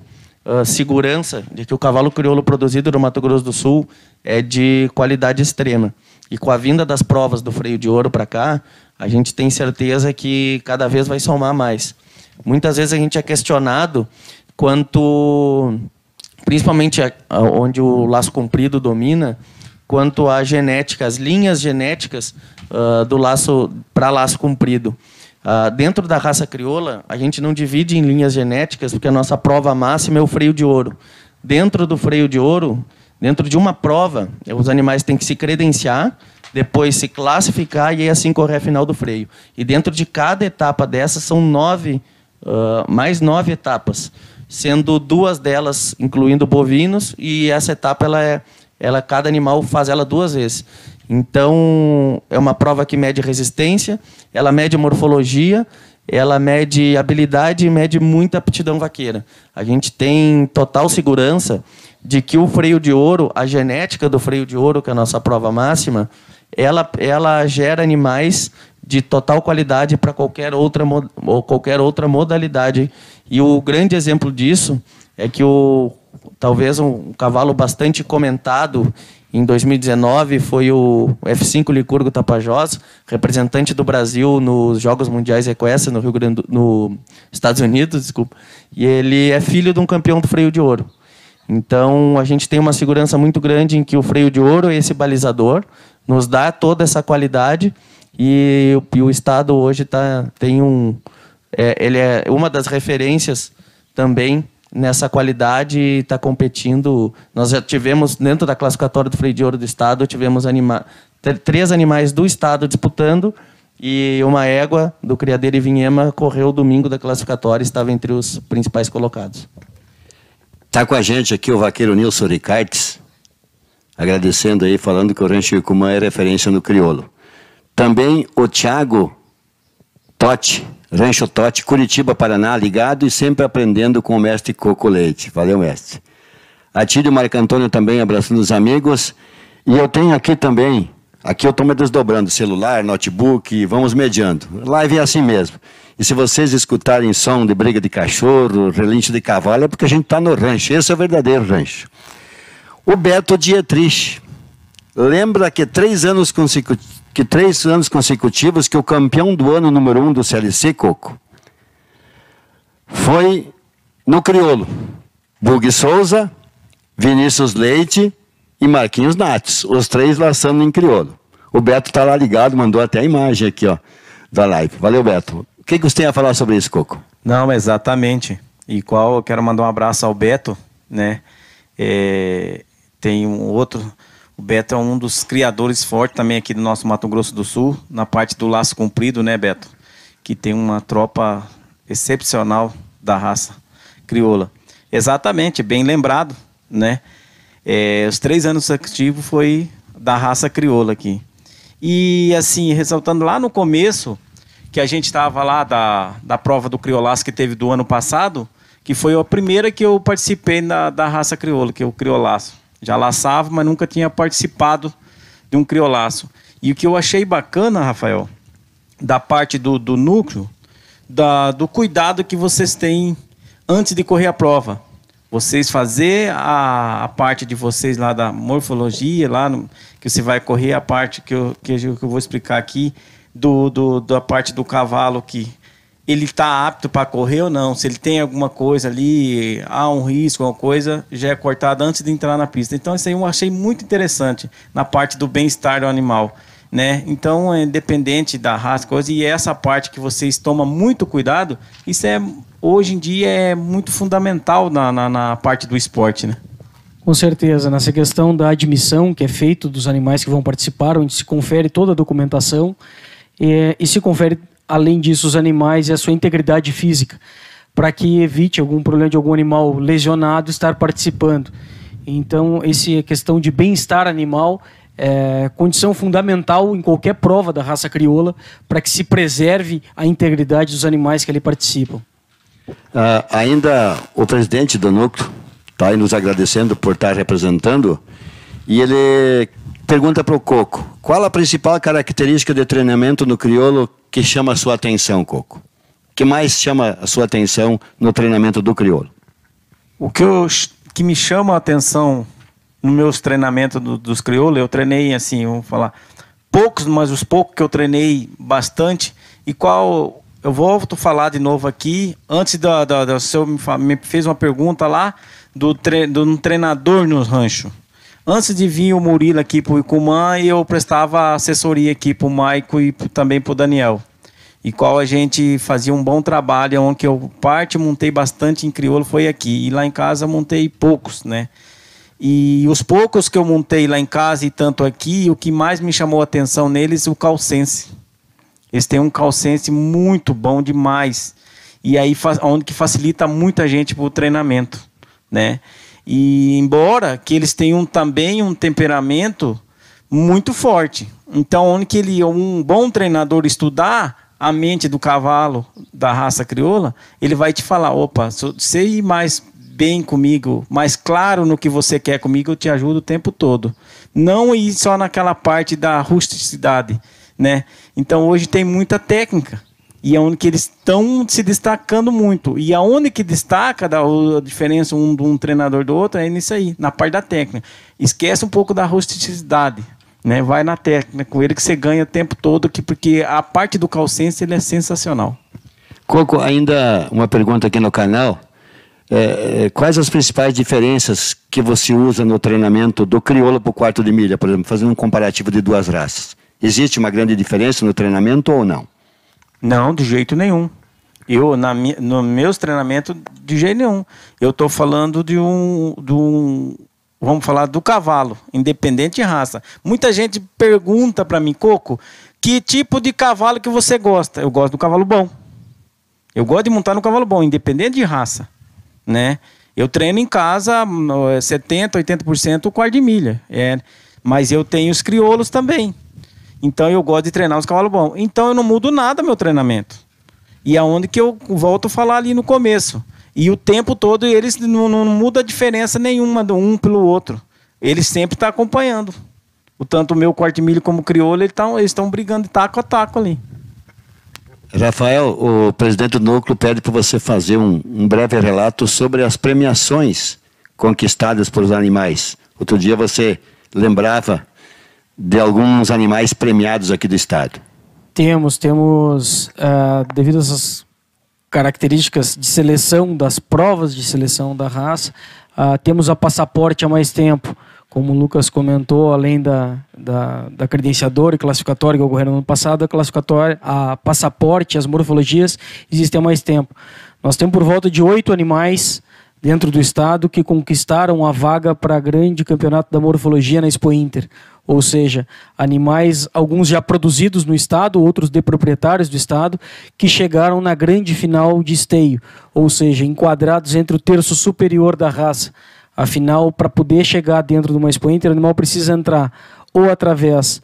Speaker 4: segurança de que o cavalo crioulo produzido no Mato Grosso do Sul é de qualidade extrema. E com a vinda das provas do freio de ouro para cá, a gente tem certeza que cada vez vai somar mais. Muitas vezes a gente é questionado quanto, principalmente onde o laço comprido domina, quanto à genética, as linhas genéticas do laço para laço comprido. Dentro da raça crioula, a gente não divide em linhas genéticas, porque a nossa prova máxima é o freio de ouro. Dentro do freio de ouro, Dentro de uma prova, os animais têm que se credenciar, depois se classificar e assim correr a final do freio. E dentro de cada etapa dessas são mais 9 etapas, sendo 2 delas incluindo bovinos, e essa etapa cada animal faz ela 2 vezes. Então é uma prova que mede resistência, ela mede morfologia, ela mede habilidade e mede muita aptidão vaqueira. A gente tem total segurança de que o freio de ouro, a genética do freio de ouro, que é a nossa prova máxima, ela gera animais de total qualidade para qualquer outra modalidade. E o grande exemplo disso é que talvez um cavalo bastante comentado em 2019 foi o F5 Licurgo Tapajós, representante do Brasil nos Jogos Mundiais Equestres nos Estados Unidos, desculpa. E ele é filho de um campeão do freio de ouro. Então a gente tem uma segurança muito grande em que o freio de ouro, esse balizador, nos dá toda essa qualidade, e o estado hoje ele é uma das referências também nessa qualidade e está competindo. Nós já tivemos, dentro da classificatória do freio de ouro do estado, tivemos 3 animais do estado disputando, e uma égua do criadeiro Ivinhema correu domingo da classificatória e estava entre os principais colocados.
Speaker 1: Está com a gente aqui o vaqueiro Nilson Ricartes, agradecendo aí, falando que o Rancho Icumã é referência no crioulo. Também o Thiago Totti, Rancho Totti, Curitiba, Paraná, ligado e sempre aprendendo com o mestre Coco Leite. Valeu, mestre. Atílio Marco Antônio também abraçando os amigos. E eu tenho aqui também, aqui eu estou me desdobrando, celular, notebook, vamos mediando. Live é assim mesmo. E se vocês escutarem som de briga de cachorro, relincho de cavalo, é porque a gente está no rancho. Esse é o verdadeiro rancho. O Beto Dietrich lembra que 3 anos consecutivos que o campeão do ano número 1 do CLC, Coco, foi no crioulo. Bug Souza, Vinícius Leite e Marquinhos Nates, os 3 laçando em crioulo. O Beto está lá ligado, mandou até a imagem aqui, ó, da live. Valeu, Beto. O que você tem a falar sobre isso, Coco?
Speaker 6: Não, exatamente. E eu quero mandar um abraço ao Beto, né? Tem um outro... O Beto é um dos criadores fortes também aqui do nosso Mato Grosso do Sul, na parte do laço comprido, né, Beto? Que tem uma tropa excepcional da raça crioula. Exatamente, bem lembrado, né? Os 3 anos consecutivos foi da raça crioula aqui. E, assim, ressaltando lá no começo, que a gente estava lá da prova do criolaço que teve do ano passado, que foi a primeira que eu participei da raça crioula, que é o criolaço. Já laçava, mas nunca tinha participado de um criolaço. E o que eu achei bacana, Rafael, da parte do núcleo, do cuidado que vocês têm antes de correr a prova. Vocês fazer a parte de vocês lá da morfologia, que você vai correr a parte que eu vou explicar aqui, da parte do cavalo, que ele está apto para correr ou não, se ele tem alguma coisa ali, há um risco, alguma coisa, já é cortada antes de entrar na pista. Então isso aí eu achei muito interessante na parte do bem-estar do animal, né? Então é independente da raça, coisa, e essa parte que vocês tomam muito cuidado, isso hoje em dia é muito fundamental na parte do esporte, né?
Speaker 5: Com certeza, nessa questão da admissão que é feito dos animais que vão participar, onde se confere toda a documentação e se confere, além disso, os animais e a sua integridade física, para que evite algum problema de algum animal lesionado estar participando. Então, essa questão de bem-estar animal é condição fundamental em qualquer prova da raça crioula para que se preserve a integridade dos animais que ali participam.
Speaker 1: Ainda o presidente do núcleo está aí nos agradecendo por estar representando, e ele pergunta para o Coco, qual a principal característica de treinamento no crioulo que chama a sua atenção, Coco? O que mais chama a sua atenção no treinamento do crioulo?
Speaker 6: O que me chama a atenção nos meus treinamentos dos crioulos, eu treinei assim, vamos falar, poucos, mas os poucos que eu treinei bastante, e qual... Eu volto a falar de novo aqui, antes o senhor me fez uma pergunta lá do treinador no rancho. Antes de vir o Murilo aqui para o Icumã, eu prestava assessoria aqui para o Maico e também para o Daniel. E qual a gente fazia um bom trabalho, onde eu montei bastante em crioulo foi aqui. E lá em casa montei poucos, né? E os poucos que eu montei lá em casa e tanto aqui, o que mais me chamou a atenção neles, o calcense. Eles têm um calcense muito bom demais. E aí, onde que facilita muita gente para o treinamento, né? E embora que eles tenham também um temperamento muito forte. Então, onde que um bom treinador estudar a mente do cavalo da raça crioula, ele vai te falar, opa, se você ir mais bem comigo, mais claro no que você quer comigo, eu te ajudo o tempo todo. Não ir só naquela parte da rusticidade, né? Então, hoje tem muita técnica. E é onde que eles estão se destacando muito. E aonde que destaca a diferença de um treinador do outro é nisso aí, na parte da técnica. Esquece um pouco da rusticidade, né? Vai na técnica, com ele que você ganha o tempo todo, porque a parte do calcense ele é sensacional.
Speaker 1: Coco, ainda uma pergunta aqui no canal. Quais as principais diferenças que você usa no treinamento do crioulo para o quarto de milha, por exemplo, fazendo um comparativo de duas raças? Existe uma grande diferença no treinamento ou não?
Speaker 6: Não, de jeito nenhum. Eu, no meus treinamentos, de jeito nenhum. Eu estou falando vamos falar do cavalo, independente de raça. Muita gente pergunta para mim, Coco, que tipo de cavalo que você gosta? Eu gosto do cavalo bom. Eu gosto de montar no cavalo bom, independente de raça, né? Eu treino em casa 70%, 80% o quarto de milha. Mas eu tenho os crioulos também. Então eu gosto de treinar os cavalos bons. Então eu não mudo nada meu treinamento. E aonde que eu volto a falar ali no começo. E o tempo todo eles não muda a diferença nenhuma de um pelo outro. Eles sempre estão acompanhando. Tanto o meu quarto de milho como o crioulo, eles estão brigando de taco a taco ali.
Speaker 1: Rafael, o presidente do núcleo pede para você fazer um breve relato sobre as premiações conquistadas por os animais. Outro dia você lembrava de alguns animais premiados aqui do estado. Temos
Speaker 5: devido a essas características de seleção, das provas de seleção da raça, temos a passaporte há mais tempo, como o Lucas comentou, além da credenciadora e classificatória que ocorreram no ano passado, a passaporte, as morfologias existem há mais tempo. Nós temos por volta de 8 animais dentro do estado que conquistaram a vaga para grande campeonato da morfologia na Expo Inter. Ou seja, animais, alguns já produzidos no estado, outros de proprietários do estado, que chegaram na grande final de esteio, ou seja, enquadrados entre o terço superior da raça. Afinal, para poder chegar dentro de uma Expo Inter, o animal precisa entrar ou através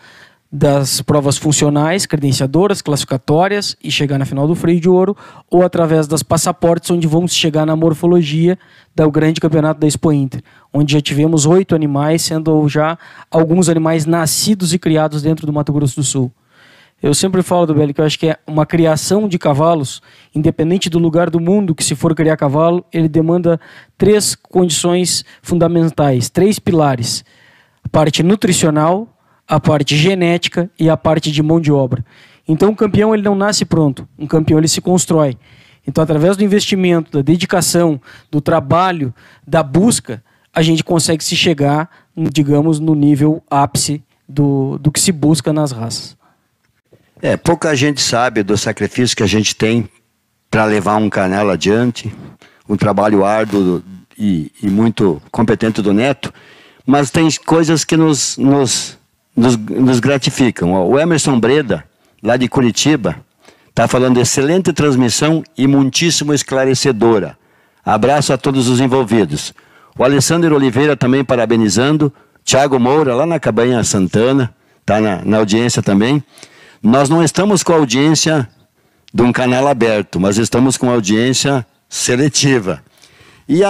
Speaker 5: das provas funcionais, credenciadoras, classificatórias e chegar na final do freio de ouro, ou através das passaportes, onde vamos chegar na morfologia do grande campeonato da Expo Inter, onde já tivemos 8 animais, sendo já alguns animais nascidos e criados dentro do Mato Grosso do Sul. Eu sempre falo, do Belli, que eu acho que é uma criação de cavalos, independente do lugar do mundo que se for criar cavalo, ele demanda 3 condições fundamentais, 3 pilares: a parte nutricional, a parte genética e a parte de mão de obra. Então, um campeão ele não nasce pronto, um campeão ele se constrói. Então, através do investimento, da dedicação, do trabalho, da busca, a gente consegue se chegar, digamos, no nível ápice do que se busca nas raças.
Speaker 1: Pouca gente sabe do sacrifício que a gente tem para levar um canal adiante, um trabalho árduo e muito competente do Neto, mas tem coisas que nos gratificam. O Emerson Breda, lá de Curitiba, está falando de excelente transmissão e muitíssimo esclarecedora. Abraço a todos os envolvidos. O Alessandro Oliveira também parabenizando. Thiago Moura, lá na Cabanha Santana, está na audiência também. Nós não estamos com a audiência de um canal aberto, mas estamos com a audiência seletiva. E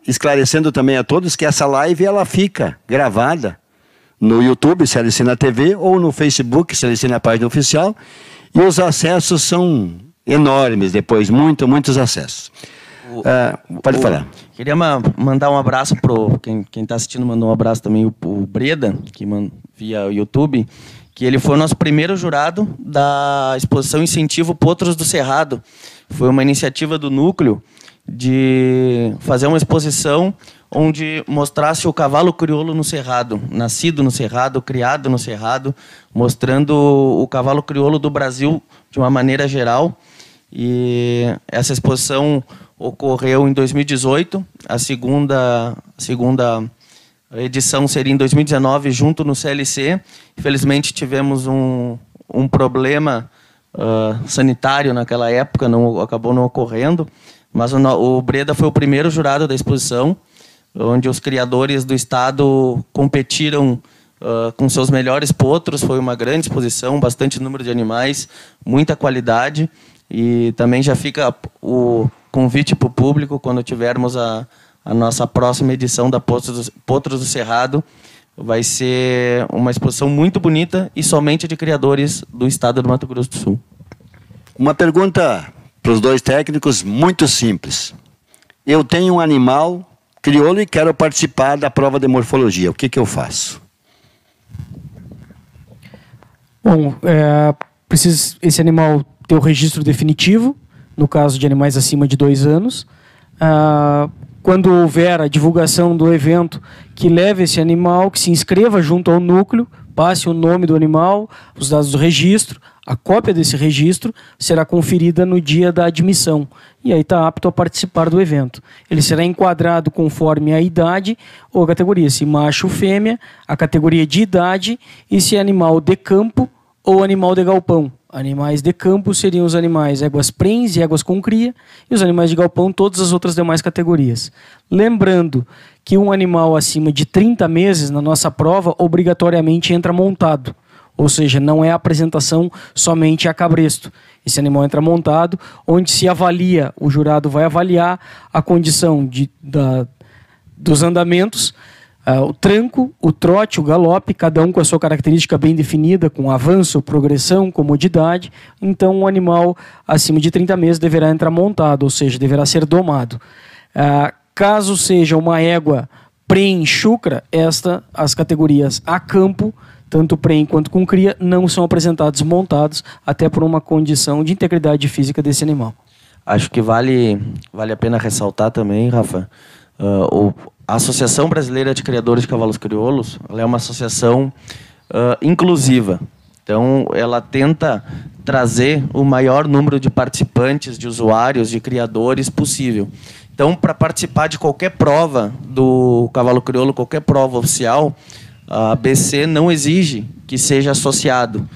Speaker 1: esclarecendo também a todos que essa live ela fica gravada no YouTube, CLC na TV, ou no Facebook, CLC na página oficial, e os acessos são enormes depois, muitos acessos. Pode falar.
Speaker 4: Queria mandar um abraço para quem está assistindo, mandou um abraço também o Breda, que via YouTube, que ele foi o nosso primeiro jurado da exposição Incentivo Potros do Cerrado. Foi uma iniciativa do Núcleo de fazer uma exposição onde mostrasse o cavalo crioulo no Cerrado, nascido no Cerrado, criado no Cerrado, mostrando o cavalo crioulo do Brasil de uma maneira geral. E essa exposição ocorreu em 2018, a segunda A edição seria em 2019, junto no CLC. Infelizmente, tivemos um problema sanitário naquela época, acabou não ocorrendo, mas o Breda foi o primeiro jurado da exposição, onde os criadores do estado competiram com seus melhores potros. Foi uma grande exposição, bastante número de animais, muita qualidade, e também já fica o convite para o público, quando tivermos a nossa próxima edição da Potros do Cerrado. Vai ser uma exposição muito bonita e somente de criadores do estado do Mato Grosso do Sul.
Speaker 1: Uma pergunta para os dois técnicos, muito simples. Eu tenho um animal crioulo e quero participar da prova de morfologia. O que eu faço?
Speaker 5: Bom, precisa esse animal ter o registro definitivo, no caso de animais acima de 2 anos. Quando houver a divulgação do evento, que leve esse animal, que se inscreva junto ao núcleo, passe o nome do animal, os dados do registro, a cópia desse registro será conferida no dia da admissão, e aí está apto a participar do evento. Ele será enquadrado conforme a idade ou a categoria, se macho ou fêmea, a categoria de idade e se é animal de campo ou animal de galpão. Animais de campo seriam os animais éguas prens e éguas com cria, e os animais de galpão, todas as outras demais categorias. Lembrando que um animal acima de 30 meses, na nossa prova, obrigatoriamente entra montado. Ou seja, não é apresentação somente a cabresto. Esse animal entra montado, onde se avalia, o jurado vai avaliar a condição dos andamentos, o tranco, o trote, o galope, cada um com a sua característica bem definida, com avanço, progressão, comodidade. Então, o animal acima de 30 meses deverá entrar montado, ou seja, deverá ser domado. Caso seja uma égua pren chucra, as categorias a campo, tanto pren quanto com cria, não são apresentados montados, até por uma condição de integridade física desse animal.
Speaker 4: Acho que vale a pena ressaltar também, Rafa, a Associação Brasileira de Criadores de Cavalos Crioulos, ela é uma associação inclusiva. Então, ela tenta trazer o maior número de participantes, de usuários, de criadores possível. Então, para participar de qualquer prova do cavalo crioulo, qualquer prova oficial, a ABC não exige que seja associado.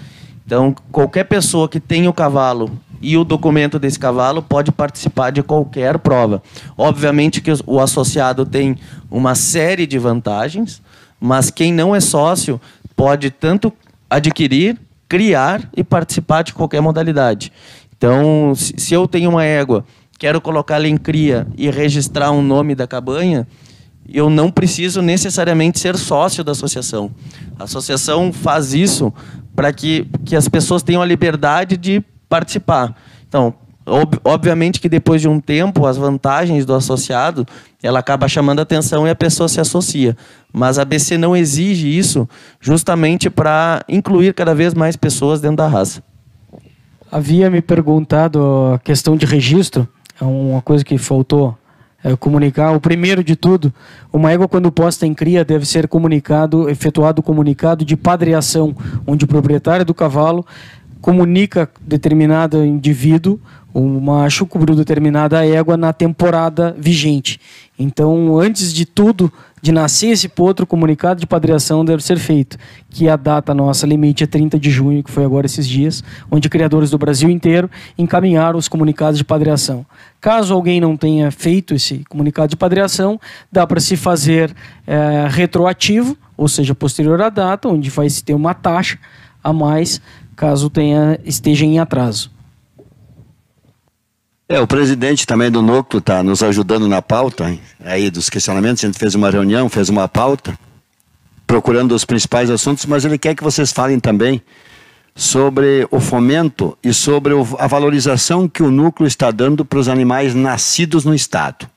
Speaker 4: Então, qualquer pessoa que tenha o cavalo e o documento desse cavalo pode participar de qualquer prova. Obviamente que o associado tem uma série de vantagens, mas quem não é sócio pode tanto adquirir, criar e participar de qualquer modalidade. Então, se eu tenho uma égua, quero colocá-la em cria e registrar um nome da cabanha, eu não preciso necessariamente ser sócio da associação. A associação faz isso para que as pessoas tenham a liberdade de participar. Então, obviamente que depois de um tempo, as vantagens do associado, ela acaba chamando a atenção e a pessoa se associa. Mas a ABC não exige isso justamente para incluir cada vez mais pessoas dentro da raça.
Speaker 5: Havia me perguntado a questão de registro, é uma coisa que faltou comunicar. O primeiro de tudo, uma égua quando posta em cria deve ser efetuado o comunicado de padreação, onde o proprietário do cavalo comunica determinado indivíduo, o macho cobriu determinada égua na temporada vigente. Então, antes de tudo, de nascer esse potro, o comunicado de padreação deve ser feito, que a data nossa limite é 30 de junho, que foi agora esses dias, onde criadores do Brasil inteiro encaminharam os comunicados de padreação. Caso alguém não tenha feito esse comunicado de padreação, dá para se fazer retroativo, ou seja, posterior à data, onde vai se ter uma taxa a mais, caso esteja em atraso.
Speaker 1: O presidente também do núcleo está nos ajudando na pauta aí dos questionamentos. A gente fez uma reunião, fez uma pauta, procurando os principais assuntos, mas ele quer que vocês falem também sobre o fomento e sobre a valorização que o núcleo está dando para os animais nascidos no estado.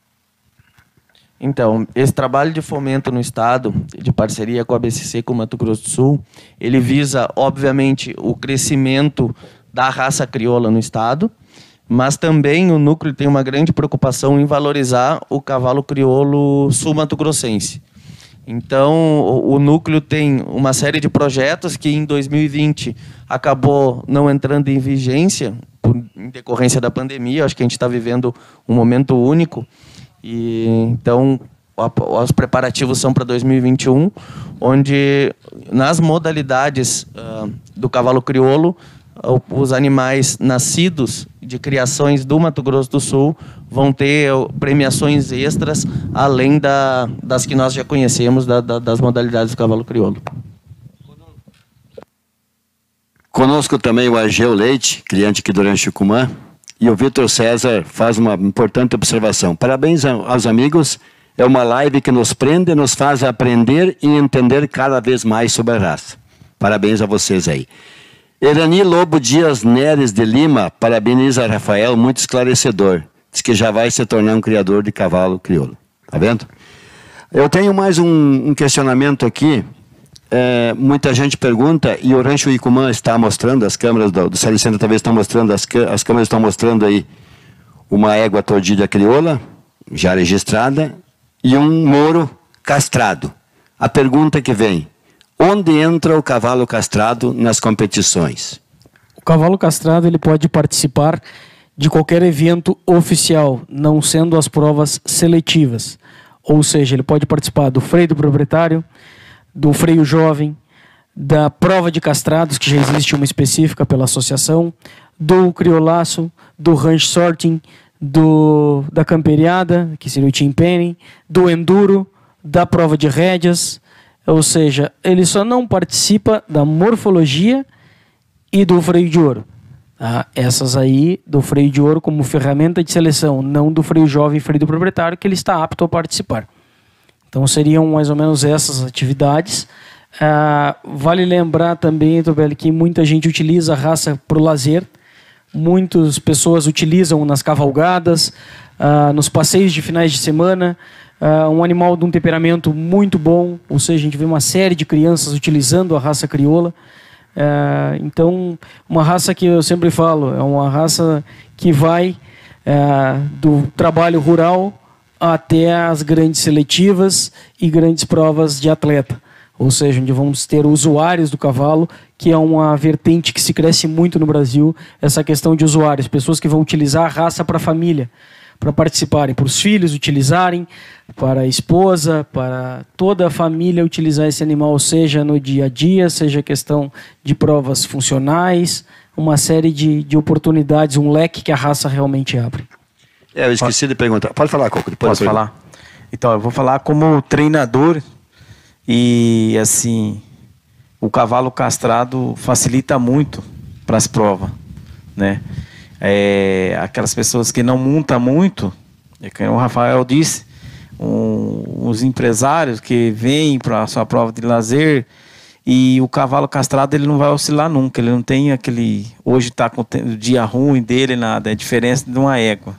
Speaker 4: Então, esse trabalho de fomento no estado, de parceria com a BCC, com o Mato Grosso do Sul, ele visa, obviamente, o crescimento da raça crioula no estado, mas também o núcleo tem uma grande preocupação em valorizar o cavalo crioulo sul-mato-grossense. Então, o núcleo tem uma série de projetos que em 2020 acabou não entrando em vigência, em decorrência da pandemia. Acho que a gente está vivendo um momento único. E então, os preparativos são para 2021, onde nas modalidades do cavalo crioulo, os animais nascidos de criações do Mato Grosso do Sul vão ter premiações extras, além das que nós já conhecemos, das modalidades do cavalo crioulo.
Speaker 1: Conosco também o Ageu Leite, cliente aqui do Rancho Yucumã, e o Vitor César faz uma importante observação. Parabéns aos amigos, é uma live que nos prende, nos faz aprender e entender cada vez mais sobre a raça. Parabéns a vocês aí. Erani Lobo Dias Neres de Lima, parabeniza Rafael, muito esclarecedor. Diz que já vai se tornar um criador de cavalo crioulo. Tá vendo? Eu tenho mais um questionamento aqui. Muita gente pergunta, e o Rancho Yucumã está mostrando, as câmeras do Celicena talvez estão mostrando, as câmeras estão mostrando aí uma égua tordilha crioula, já registrada, e um moro castrado. A pergunta que vem: onde entra o cavalo castrado nas competições?
Speaker 5: O cavalo castrado ele pode participar de qualquer evento oficial, não sendo as provas seletivas. Ou seja, ele pode participar do freio do proprietário, do freio jovem, da prova de castrados, que já existe uma específica pela associação, do criolaço, do ranch sorting, da camperiada, que seria o team penning, do enduro, da prova de rédeas. Ou seja, ele só não participa da morfologia e do freio de ouro. Tá? Essas aí, do freio de ouro como ferramenta de seleção, não do freio jovem e freio do proprietário, que ele está apto a participar. Então seriam mais ou menos essas atividades. Vale lembrar também, Tobeli, que muita gente utiliza a raça para o lazer. Muitas pessoas utilizam nas cavalgadas, nos passeios de finais de semana. Um animal de um temperamento muito bom, ou seja, a gente vê uma série de crianças utilizando a raça crioula. Então, uma raça que eu sempre falo, é uma raça que vai do trabalho rural até as grandes seletivas e grandes provas de atleta. Ou seja, onde vamos ter usuários do cavalo, que é uma vertente que se cresce muito no Brasil, essa questão de usuários, pessoas que vão utilizar a raça para a família, para participarem, para os filhos utilizarem, para a esposa, para toda a família utilizar esse animal, seja no dia a dia, seja questão de provas funcionais, uma série de oportunidades, um leque que a raça realmente abre.
Speaker 1: Eu esqueci de perguntar. Pode falar, Coco. Depois
Speaker 6: posso falar? Então, eu vou falar como treinador e, assim, o cavalo castrado facilita muito para as provas, né? Aquelas pessoas que não montam muito, como o Rafael disse, os empresários que vêm para a sua prova de lazer, e o cavalo castrado ele não vai oscilar nunca, ele não tem aquele, hoje está com o dia ruim dele, nada, é diferente de uma égua,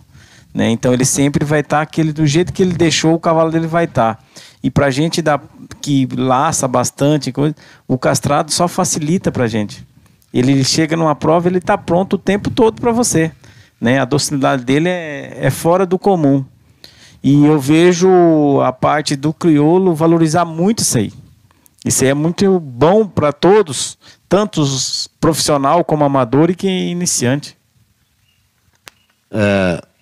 Speaker 6: né? Então ele sempre vai estar do jeito que ele deixou, o cavalo dele vai estar. E para a gente que laça bastante, o castrado só facilita para a gente. Ele chega numa prova, ele está pronto o tempo todo para você, né? A docilidade dele é fora do comum. E eu vejo a parte do crioulo valorizar muito isso aí. Isso aí é muito bom para todos, tanto os profissional como amador e que é iniciante.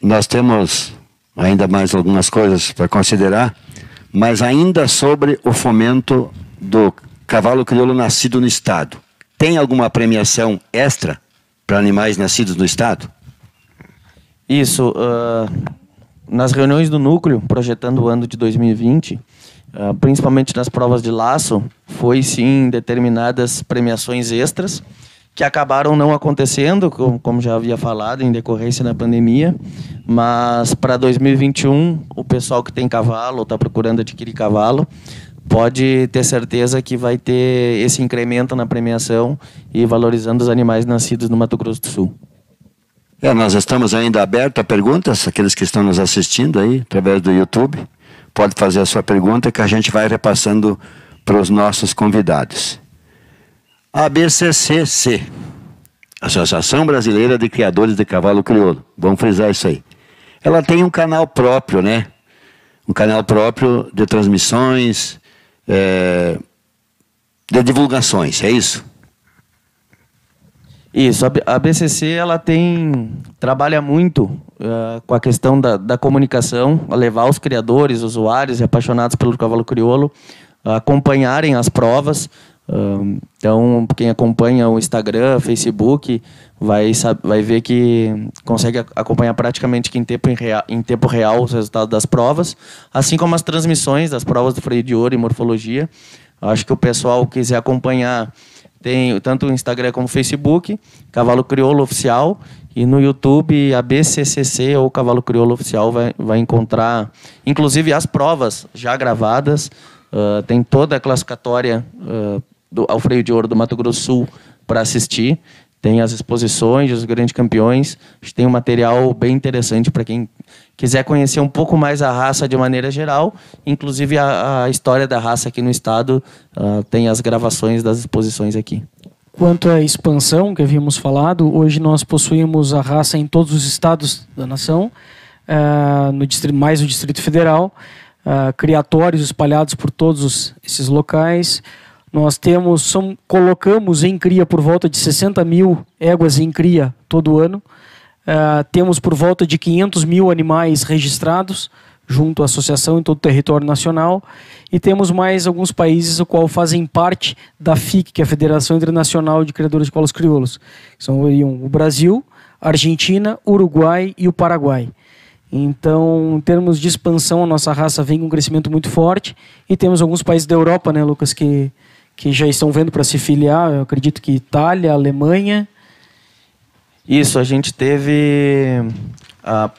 Speaker 1: Nós temos ainda mais algumas coisas para considerar, mas ainda sobre o fomento do cavalo crioulo nascido no estado. Tem alguma premiação extra para animais nascidos no estado?
Speaker 4: Isso. Nas reuniões do núcleo, projetando o ano de 2020, principalmente nas provas de laço, foi sim determinadas premiações extras, que acabaram não acontecendo, como já havia falado, em decorrência da pandemia, mas para 2021, o pessoal que tem cavalo ou está procurando adquirir cavalo, pode ter certeza que vai ter esse incremento na premiação e valorizando os animais nascidos no Mato Grosso do Sul.
Speaker 1: Nós estamos ainda abertos a perguntas, aqueles que estão nos assistindo aí, através do YouTube, pode fazer a sua pergunta que a gente vai repassando para os nossos convidados. A ABCCC, Associação Brasileira de Criadores de Cavalo Crioulo, vamos frisar isso aí. Ela tem um canal próprio, né? Um canal próprio de transmissões, de divulgações, é isso?
Speaker 4: Isso, a BCC ela trabalha muito com a questão da comunicação, a levar os criadores, usuários e apaixonados pelo cavalo crioulo a acompanharem as provas. Então, quem acompanha o Instagram, Facebook, vai ver que consegue acompanhar praticamente que em tempo real os resultados das provas, assim como as transmissões das provas do freio de ouro e morfologia. Acho que o pessoal quiser acompanhar, tem tanto o Instagram como o Facebook, Cavalo Crioulo Oficial, e no YouTube, a BCCC ou Cavalo Crioulo Oficial vai encontrar, inclusive, as provas já gravadas. Tem toda a classificatória ao freio de ouro do Mato Grosso do Sul para assistir. Tem as exposições dos grandes campeões. Tem um material bem interessante para quem quiser conhecer um pouco mais a raça de maneira geral. Inclusive, a história da raça aqui no estado tem as gravações das exposições aqui.
Speaker 5: Quanto à expansão que havíamos falado, hoje nós possuímos a raça em todos os estados da nação, mais no Distrito Federal, criatórios espalhados por todos esses locais. Nós colocamos em cria por volta de 60 mil éguas em cria todo ano. Temos por volta de 500 mil animais registrados junto à associação em todo o território nacional, e temos mais alguns países o qual fazem parte da FIC, que é a Federação Internacional de Criadores de Cavalos Crioulos. São o Brasil, a Argentina, o Uruguai e o Paraguai. Então, em termos de expansão, a nossa raça vem com um crescimento muito forte, e temos alguns países da Europa, né, Lucas, que já estão vendo para se filiar. Eu acredito que Itália, Alemanha.
Speaker 4: Isso, a gente teve,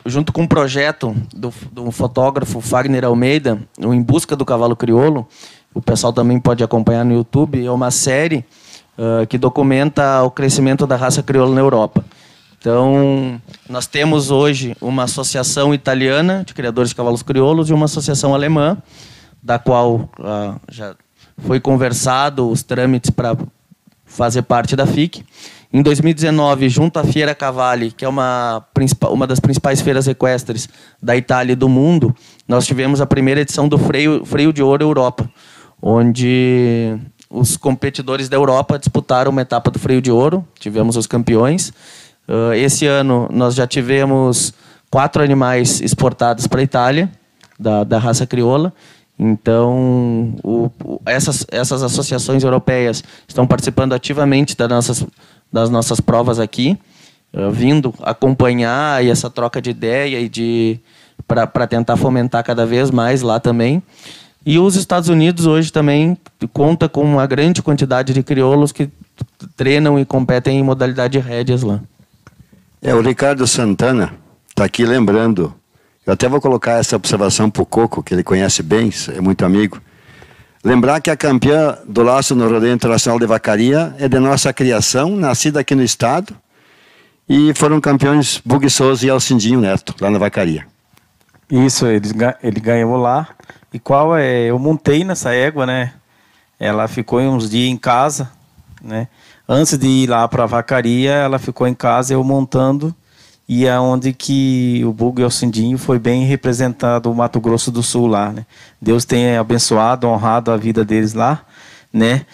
Speaker 4: junto com um projeto do fotógrafo Fagner Almeida, o Em Busca do Cavalo Crioulo, o pessoal também pode acompanhar no YouTube, é uma série que documenta o crescimento da raça crioula na Europa. Então, nós temos hoje uma associação italiana de criadores de cavalos crioulos e uma associação alemã, da qual já foi conversado os trâmites para fazer parte da FIC. Em 2019, junto à Fiera Cavalli, que é uma das principais feiras equestres da Itália e do mundo, nós tivemos a primeira edição do Freio de Ouro Europa, onde os competidores da Europa disputaram uma etapa do Freio de Ouro, tivemos os campeões. Esse ano nós já tivemos 4 animais exportados para a Itália, da raça crioula. Então, essas associações europeias estão participando ativamente das nossas provas aqui, vindo acompanhar essa troca de ideia e para tentar fomentar cada vez mais lá também. E os Estados Unidos hoje também conta com uma grande quantidade de crioulos que treinam e competem em modalidade de rédeas lá.
Speaker 1: O Ricardo Santana está aqui lembrando. Eu até vou colocar essa observação para o Coco, que ele conhece bem, é muito amigo. Lembrar que a campeã do laço no Rodeio Internacional de Vacaria é de nossa criação, nascida aqui no estado, e foram campeões Bug Souza e Alcindinho Neto, lá na Vacaria.
Speaker 6: Isso, ele ganhou lá. E eu montei nessa égua, né? Ela ficou uns dias em casa, né? Antes de ir lá para a Vacaria, ela ficou em casa, eu montando. E é onde que o Bug e o Alcindinho foi bem representado o Mato Grosso do Sul lá, né? Deus tenha abençoado, honrado a vida deles lá, né?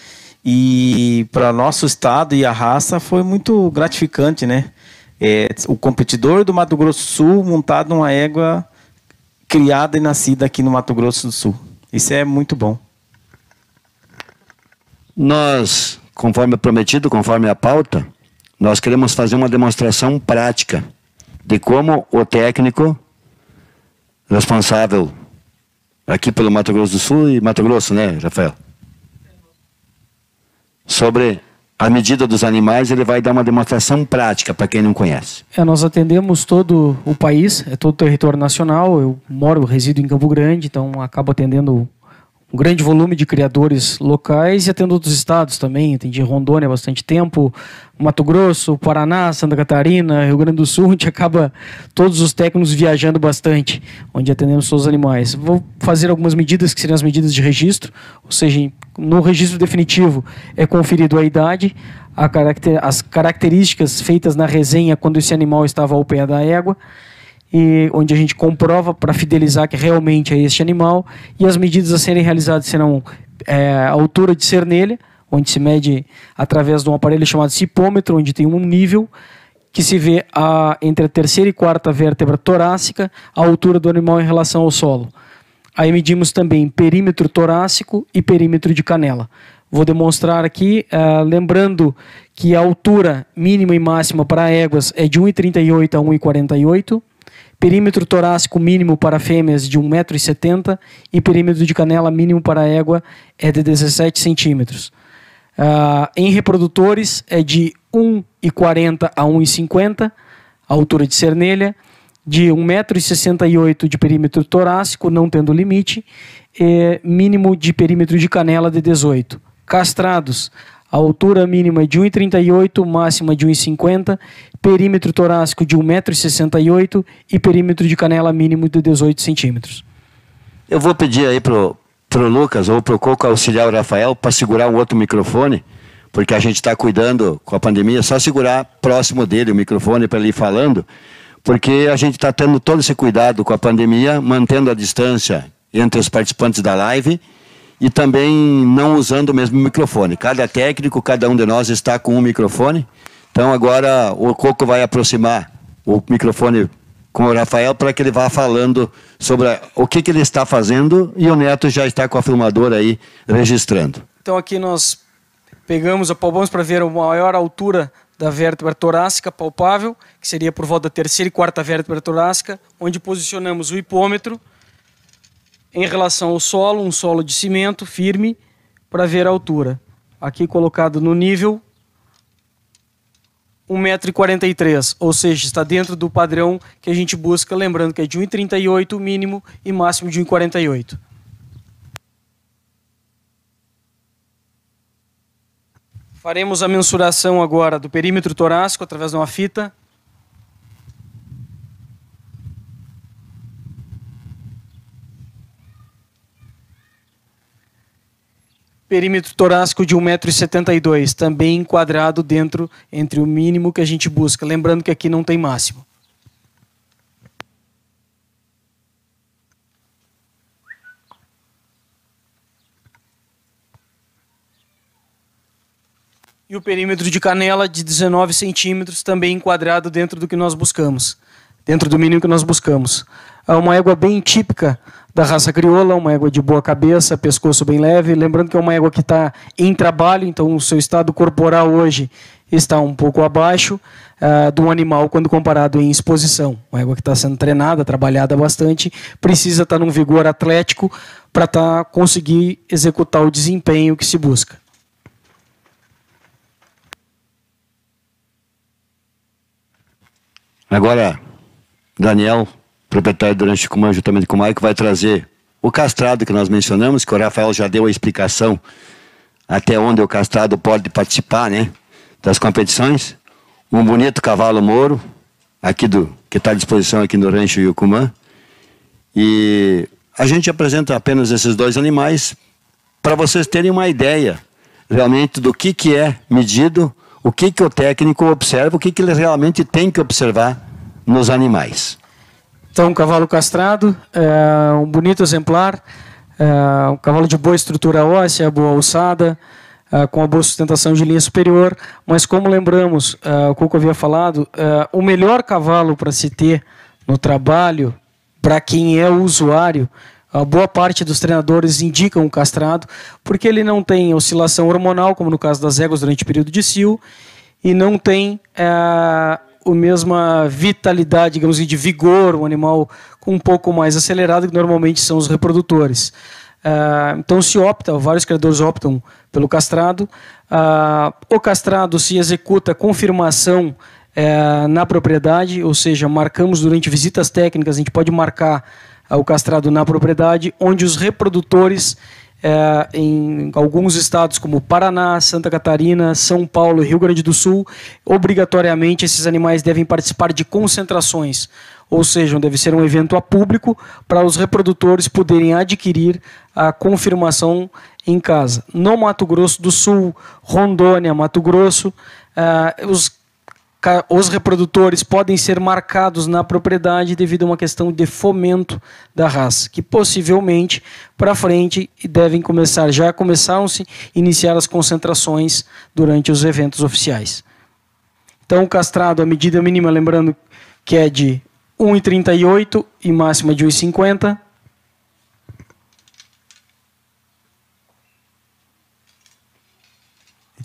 Speaker 6: E para nosso estado e a raça foi muito gratificante, né? O competidor do Mato Grosso do Sul montado numa égua criada e nascida aqui no Mato Grosso do Sul. Isso é muito bom.
Speaker 1: Nós, conforme prometido, conforme a pauta, nós queremos fazer uma demonstração prática de como o técnico responsável aqui pelo Mato Grosso do Sul e Mato Grosso, né, Rafael? Sobre a medida dos animais, ele vai dar uma demonstração prática para quem não conhece.
Speaker 5: Nós atendemos todo o país, todo o território nacional. Eu resido em Campo Grande, então acabo atendendo um grande volume de criadores locais e atendo outros estados também. Atendi Rondônia há bastante tempo, Mato Grosso, Paraná, Santa Catarina, Rio Grande do Sul, onde acaba todos os técnicos viajando bastante, onde atendemos todos os animais. Vou fazer algumas medidas que seriam as medidas de registro, ou seja, no registro definitivo é conferido a idade, as características feitas na resenha quando esse animal estava ao pé da égua, e onde a gente comprova para fidelizar que realmente é este animal, e as medidas a serem realizadas serão a altura de cernelha, onde se mede através de um aparelho chamado cipômetro, onde tem um nível, que se vê entre a terceira e quarta vértebra torácica, a altura do animal em relação ao solo. Aí medimos também perímetro torácico e perímetro de canela. Vou demonstrar aqui, lembrando que a altura mínima e máxima para éguas é de 1,38 a 1,48, perímetro torácico mínimo para fêmeas de 1,70 m e perímetro de canela mínimo para égua é de 17 centímetros. Em reprodutores é de 1,40 a 1,50, a altura de cernelha, de 1,68 m de perímetro torácico, não tendo limite, e mínimo de perímetro de canela de 18. Castrados, a altura mínima é de 1,38 m, máxima de 1,50 m, perímetro torácico de 1,68 m e perímetro de canela mínimo de 18 centímetros.
Speaker 1: Eu vou pedir aí pro Lucas ou pro Coco auxiliar o Rafael para segurar um outro microfone, porque a gente está cuidando com a pandemia, só segurar próximo dele o microfone para ele ir falando, porque a gente está tendo todo esse cuidado com a pandemia, mantendo a distância entre os participantes da live e também não usando o mesmo microfone. Cada técnico, cada um de nós está com um microfone. Então agora o Coco vai aproximar o microfone com o Rafael para que ele vá falando sobre o que ele está fazendo, e o Neto já está com a filmadora aí registrando.
Speaker 5: Então aqui nós pegamos, apalpamos para ver a maior altura da vértebra torácica palpável, que seria por volta da terceira e quarta vértebra torácica, onde posicionamos o hipômetro em relação ao solo, um solo de cimento firme, para ver a altura. Aqui colocado no nível 1,43 m, ou seja, está dentro do padrão que a gente busca, lembrando que é de 1,38 m mínimo e máximo de 1,48 m. Faremos a mensuração agora do perímetro torácico através de uma fita. Perímetro torácico de 1,72 m, também enquadrado dentro entre o mínimo que a gente busca. Lembrando que aqui não tem máximo. E o perímetro de canela de 19 centímetros, também enquadrado dentro do que nós buscamos, dentro do mínimo que nós buscamos. É uma égua bem típica da raça crioula, uma égua de boa cabeça, pescoço bem leve. Lembrando que é uma égua que está em trabalho, então o seu estado corporal hoje está um pouco abaixo de um animal quando comparado em exposição. Uma égua que está sendo treinada, trabalhada bastante, precisa estar num vigor atlético para conseguir executar o desempenho que se busca.
Speaker 1: Agora, Daniel, proprietário do Rancho Yucumã, juntamente com o Maico, vai trazer o castrado que nós mencionamos, que o Rafael já deu a explicação até onde o castrado pode participar, né, das competições. Um bonito cavalo mouro, aqui que está à disposição aqui no Rancho Yucumã. E a gente apresenta apenas esses dois animais para vocês terem uma ideia realmente do que é medido, o que o técnico observa, o que ele realmente tem que observar nos animais.
Speaker 5: Então, um cavalo castrado, um bonito exemplar, um cavalo de boa estrutura óssea, boa alçada, com a boa sustentação de linha superior, mas como lembramos, o Coco havia falado, o melhor cavalo para se ter no trabalho, para quem é o usuário, a boa parte dos treinadores indicam o castrado, porque ele não tem oscilação hormonal, como no caso das éguas durante o período de cio, e não tem a mesma vitalidade, digamos assim, de vigor, um animal com um pouco mais acelerado, que normalmente são os reprodutores. Então se opta, vários criadores optam pelo castrado. O castrado se executa confirmação na propriedade, ou seja, marcamos durante visitas técnicas, a gente pode marcar o castrado na propriedade, onde os reprodutores, em alguns estados como Paraná, Santa Catarina, São Paulo e Rio Grande do Sul, obrigatoriamente esses animais devem participar de concentrações, ou seja, deve ser um evento a público para os reprodutores poderem adquirir a confirmação em casa. No Mato Grosso do Sul, Rondônia, Mato Grosso, os reprodutores podem ser marcados na propriedade devido a uma questão de fomento da raça, que possivelmente para frente devem começaram-se a iniciar as concentrações durante os eventos oficiais. Então, o castrado, a medida mínima, lembrando que é de 1,38 e máxima de 1,50.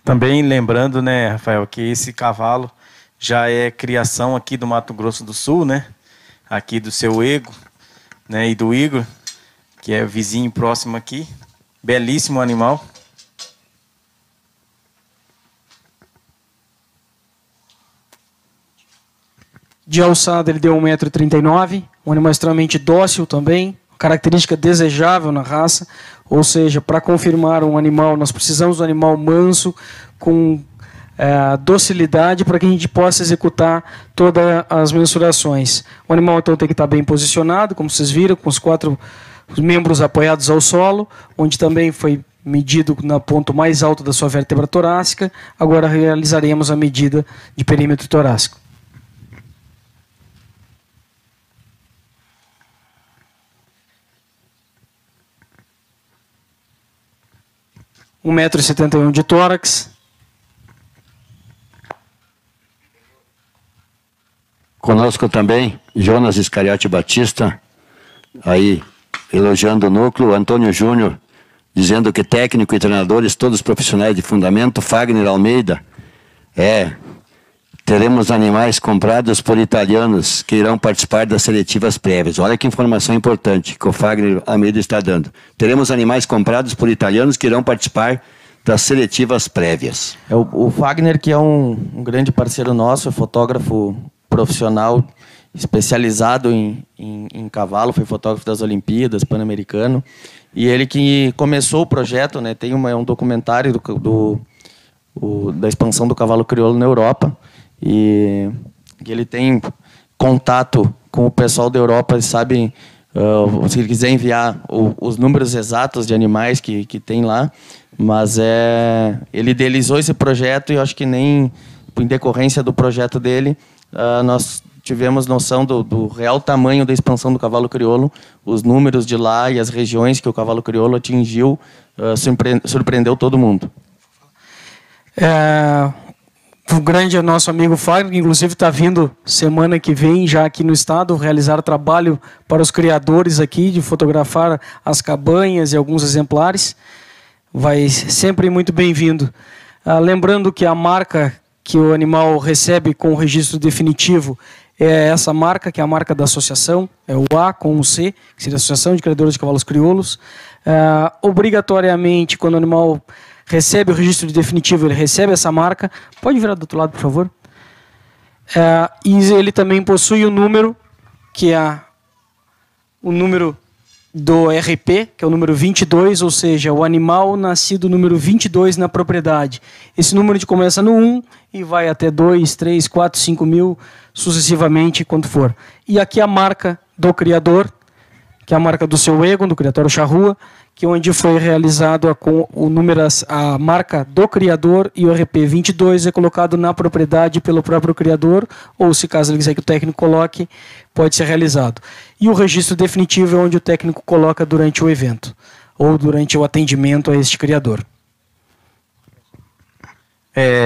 Speaker 6: Também lembrando, né, Rafael, que esse cavalo já é criação aqui do Mato Grosso do Sul, né? Aqui do seu Ego, né, e do Igor, que é vizinho próximo aqui. Belíssimo animal.
Speaker 5: De alçada ele deu 1,39 m, um animal extremamente dócil também, característica desejável na raça, ou seja, para confirmar um animal, nós precisamos de um animal manso, com docilidade, para que a gente possa executar todas as mensurações. O animal então tem que estar bem posicionado, como vocês viram, com os 4 membros apoiados ao solo, onde também foi medido no ponto mais alto da sua vértebra torácica. Agora realizaremos a medida de perímetro torácico. Um 1,71 m de tórax.
Speaker 1: Conosco também Jonas Iscariote Batista, aí elogiando o núcleo, Antônio Júnior, dizendo que técnico e treinadores, todos profissionais de fundamento, Fagner Almeida, teremos animais comprados por italianos que irão participar das seletivas prévias. Olha que informação importante que o Fagner Almeida está dando. Teremos animais comprados por italianos que irão participar das seletivas prévias.
Speaker 4: O Fagner, que é um grande parceiro nosso, é fotógrafo profissional especializado em cavalo, foi fotógrafo das Olimpíadas, Pan-Americano, e ele que começou o projeto, né, tem um documentário da expansão do cavalo crioulo na Europa, e ele tem contato com o pessoal da Europa, sabe, se ele quiser enviar os números exatos de animais que tem lá, mas ele idealizou esse projeto e eu acho que nem em decorrência do projeto dele, nós tivemos noção do real tamanho da expansão do cavalo crioulo, os números de lá e as regiões que o cavalo crioulo atingiu, surpreendeu todo mundo.
Speaker 5: O grande nosso amigo Fagner, que inclusive está vindo semana que vem já aqui no estado, realizar trabalho para os criadores aqui, de fotografar as cabanhas e alguns exemplares. Vai sempre muito bem-vindo. Lembrando que a marca que o animal recebe com o registro definitivo é essa marca, que é a marca da associação, é o A com o C, que seria a Associação de Criadores de Cavalos Crioulos. Obrigatoriamente, quando o animal recebe o registro definitivo, ele recebe essa marca. Pode virar do outro lado, por favor? E ele também possui o número, que é o número do RP, que é o número 22, ou seja, o animal nascido número 22 na propriedade. Esse número começa no 1 e vai até 2, 3, 4, 5 mil, sucessivamente, quanto for. E aqui a marca do criador, que é a marca do seu Ego, do criatório Charrua, que onde foi realizado a marca do criador, e o RP 22 é colocado na propriedade pelo próprio criador, ou se caso ele quiser que o técnico coloque, pode ser realizado. E o registro definitivo é onde o técnico coloca durante o evento, ou durante o atendimento a este criador.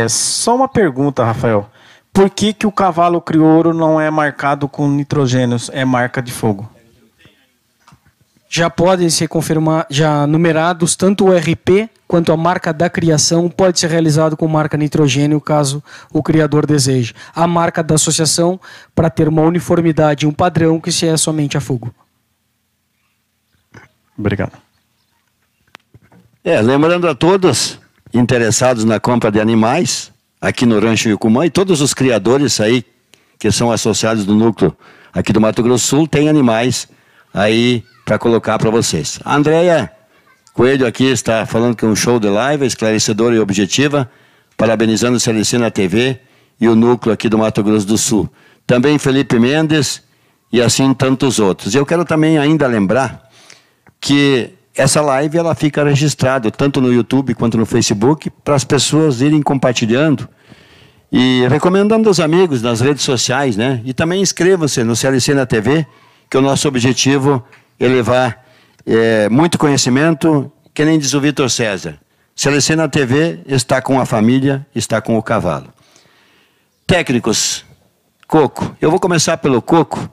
Speaker 6: Só uma pergunta, Rafael. Por que o cavalo crioulo não é marcado com nitrogênios, é marca de fogo?
Speaker 5: Já podem ser já numerados, tanto o RP quanto a marca da criação pode ser realizado com marca nitrogênio, caso o criador deseje. A marca da associação, para ter uma uniformidade e um padrão, que se é somente a fogo.
Speaker 6: Obrigado.
Speaker 1: Lembrando a todos interessados na compra de animais, aqui no Rancho Yucumã, e todos os criadores aí, que são associados do núcleo aqui do Mato Grosso do Sul, tem animais aí para colocar para vocês. A Andréia Coelho aqui está falando que é um show de live, esclarecedora e objetiva, parabenizando o CLC na TV e o núcleo aqui do Mato Grosso do Sul. Também Felipe Mendes e assim tantos outros. Eu quero também ainda lembrar que essa live ela fica registrada tanto no YouTube quanto no Facebook, para as pessoas irem compartilhando e recomendando aos amigos nas redes sociais, né? E também inscreva-se no CLC na TV, que o nosso objetivo é levar muito conhecimento, que nem diz o Vitor César. CLC na TV está com a família, está com o cavalo. Técnicos, Coco. Eu vou começar pelo Coco,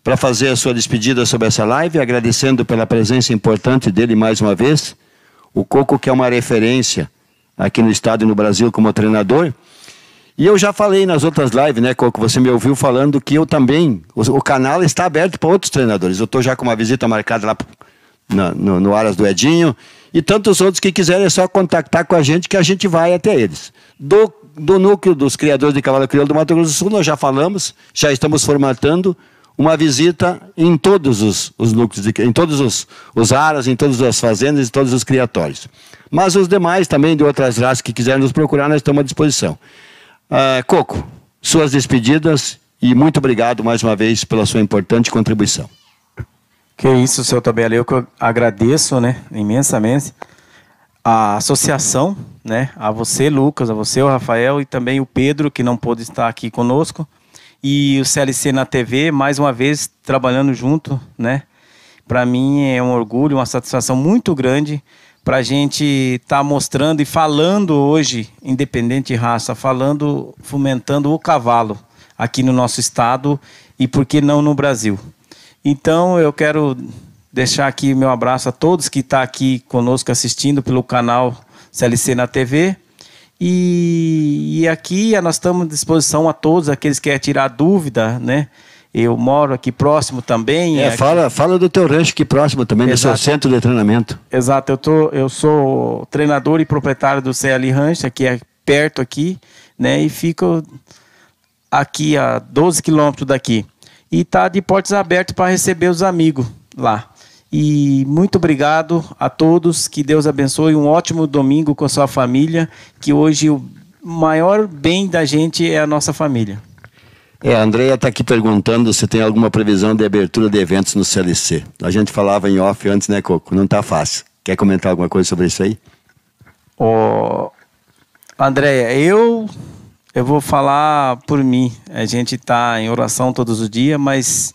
Speaker 1: para fazer a sua despedida sobre essa live, agradecendo pela presença importante dele mais uma vez. O Coco, que é uma referência aqui no estado e no Brasil como treinador. E eu já falei nas outras lives, né, Coco? Você me ouviu falando que eu também, o canal está aberto para outros treinadores. Eu estou já com uma visita marcada lá no Aras do Edinho. E tantos outros que quiserem, é só contactar com a gente que a gente vai até eles. Do núcleo dos criadores de cavalo crioulo do Mato Grosso do Sul, nós já falamos, já estamos formatando uma visita em todos os núcleos, em todos os aras, em todas as fazendas, em todos os criatórios. Mas os demais também de outras raças que quiserem nos procurar, nós estamos à disposição. Coco, suas despedidas e muito obrigado mais uma vez pela sua importante contribuição.
Speaker 6: Que isso, seu Tabela, eu que agradeço, né, imensamente a associação, né, a você, Lucas, a você, o Rafael e também o Pedro, que não pôde estar aqui conosco, e o CLC na TV, mais uma vez, trabalhando junto, né, para mim é um orgulho, uma satisfação muito grande para a gente estar mostrando e falando hoje, independente de raça, falando, fomentando o cavalo aqui no nosso estado e por que não no Brasil. Então eu quero deixar aqui meu abraço a todos que estão aqui conosco assistindo pelo canal CLC na TV. E aqui nós estamos à disposição a todos aqueles que querem tirar dúvida, né? Eu moro aqui próximo também.
Speaker 1: Fala do teu rancho aqui próximo também, do seu centro de treinamento.
Speaker 6: Exato, eu sou treinador e proprietário do CL Rancho, que é perto aqui, né? E fico aqui a 12 quilômetros daqui. E está de portas abertas para receber os amigos lá. E muito obrigado a todos, que Deus abençoe, um ótimo domingo com a sua família, que hoje o maior bem da gente é a nossa família.
Speaker 1: A Andréia está aqui perguntando se tem alguma previsão de abertura de eventos no CLC. A gente falava em off antes, né, Coco? Não está fácil. Quer comentar alguma coisa sobre isso aí?
Speaker 6: Andréia, eu vou falar por mim. A gente está em oração todos os dias, mas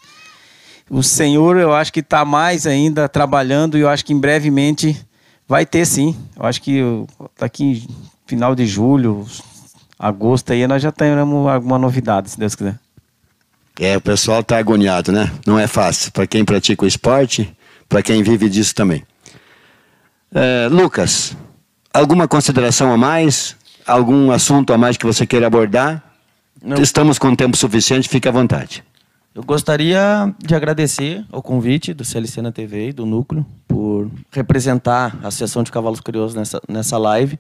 Speaker 6: o Senhor, eu acho que está mais ainda trabalhando e eu acho que em brevemente vai ter sim. Eu acho que daqui final de julho, agosto aí, nós já teremos alguma novidade, se Deus quiser.
Speaker 1: O pessoal está agoniado, né? Não é fácil. Para quem pratica o esporte, para quem vive disso também. Lucas, alguma consideração a mais? Algum assunto a mais que você queira abordar? Não. Estamos com tempo suficiente, fique à vontade.
Speaker 4: Eu gostaria de agradecer ao convite do CLC na TV e do Núcleo por representar a Associação de Cavalos Crioulos nessa live.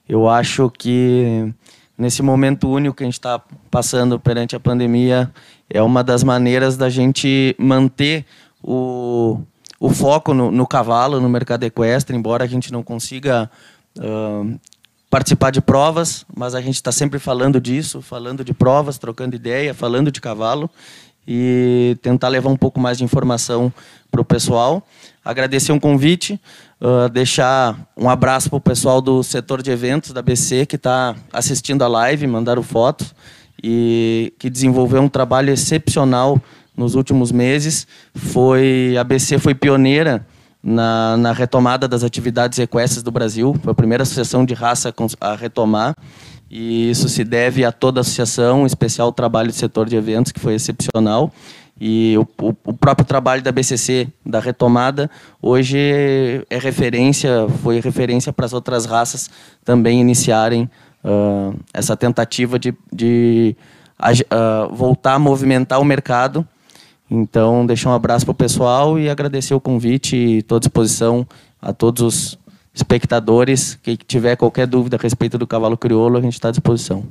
Speaker 4: Eu acho que nesse momento único que a gente está passando perante a pandemia, é uma das maneiras da gente manter o foco no cavalo, no mercado equestre, embora a gente não consiga participar de provas, mas a gente está sempre falando disso, falando de provas, trocando ideia, falando de cavalo, e tentar levar um pouco mais de informação para o pessoal. Agradecer um convite, deixar um abraço para o pessoal do setor de eventos da BC que está assistindo a live, mandaram fotos e que desenvolveu um trabalho excepcional nos últimos meses. A BC foi pioneira na retomada das atividades equestres do Brasil, foi a primeira associação de raça a retomar. E isso se deve a toda a associação, em especial o trabalho do setor de eventos, que foi excepcional. E o próprio trabalho da BCC, da retomada, hoje foi referência para as outras raças também iniciarem essa tentativa de voltar a movimentar o mercado. Então, deixar um abraço para o pessoal e agradecer o convite e estou à disposição a todos os espectadores. Quem tiver qualquer dúvida a respeito do cavalo crioulo, a gente está à disposição.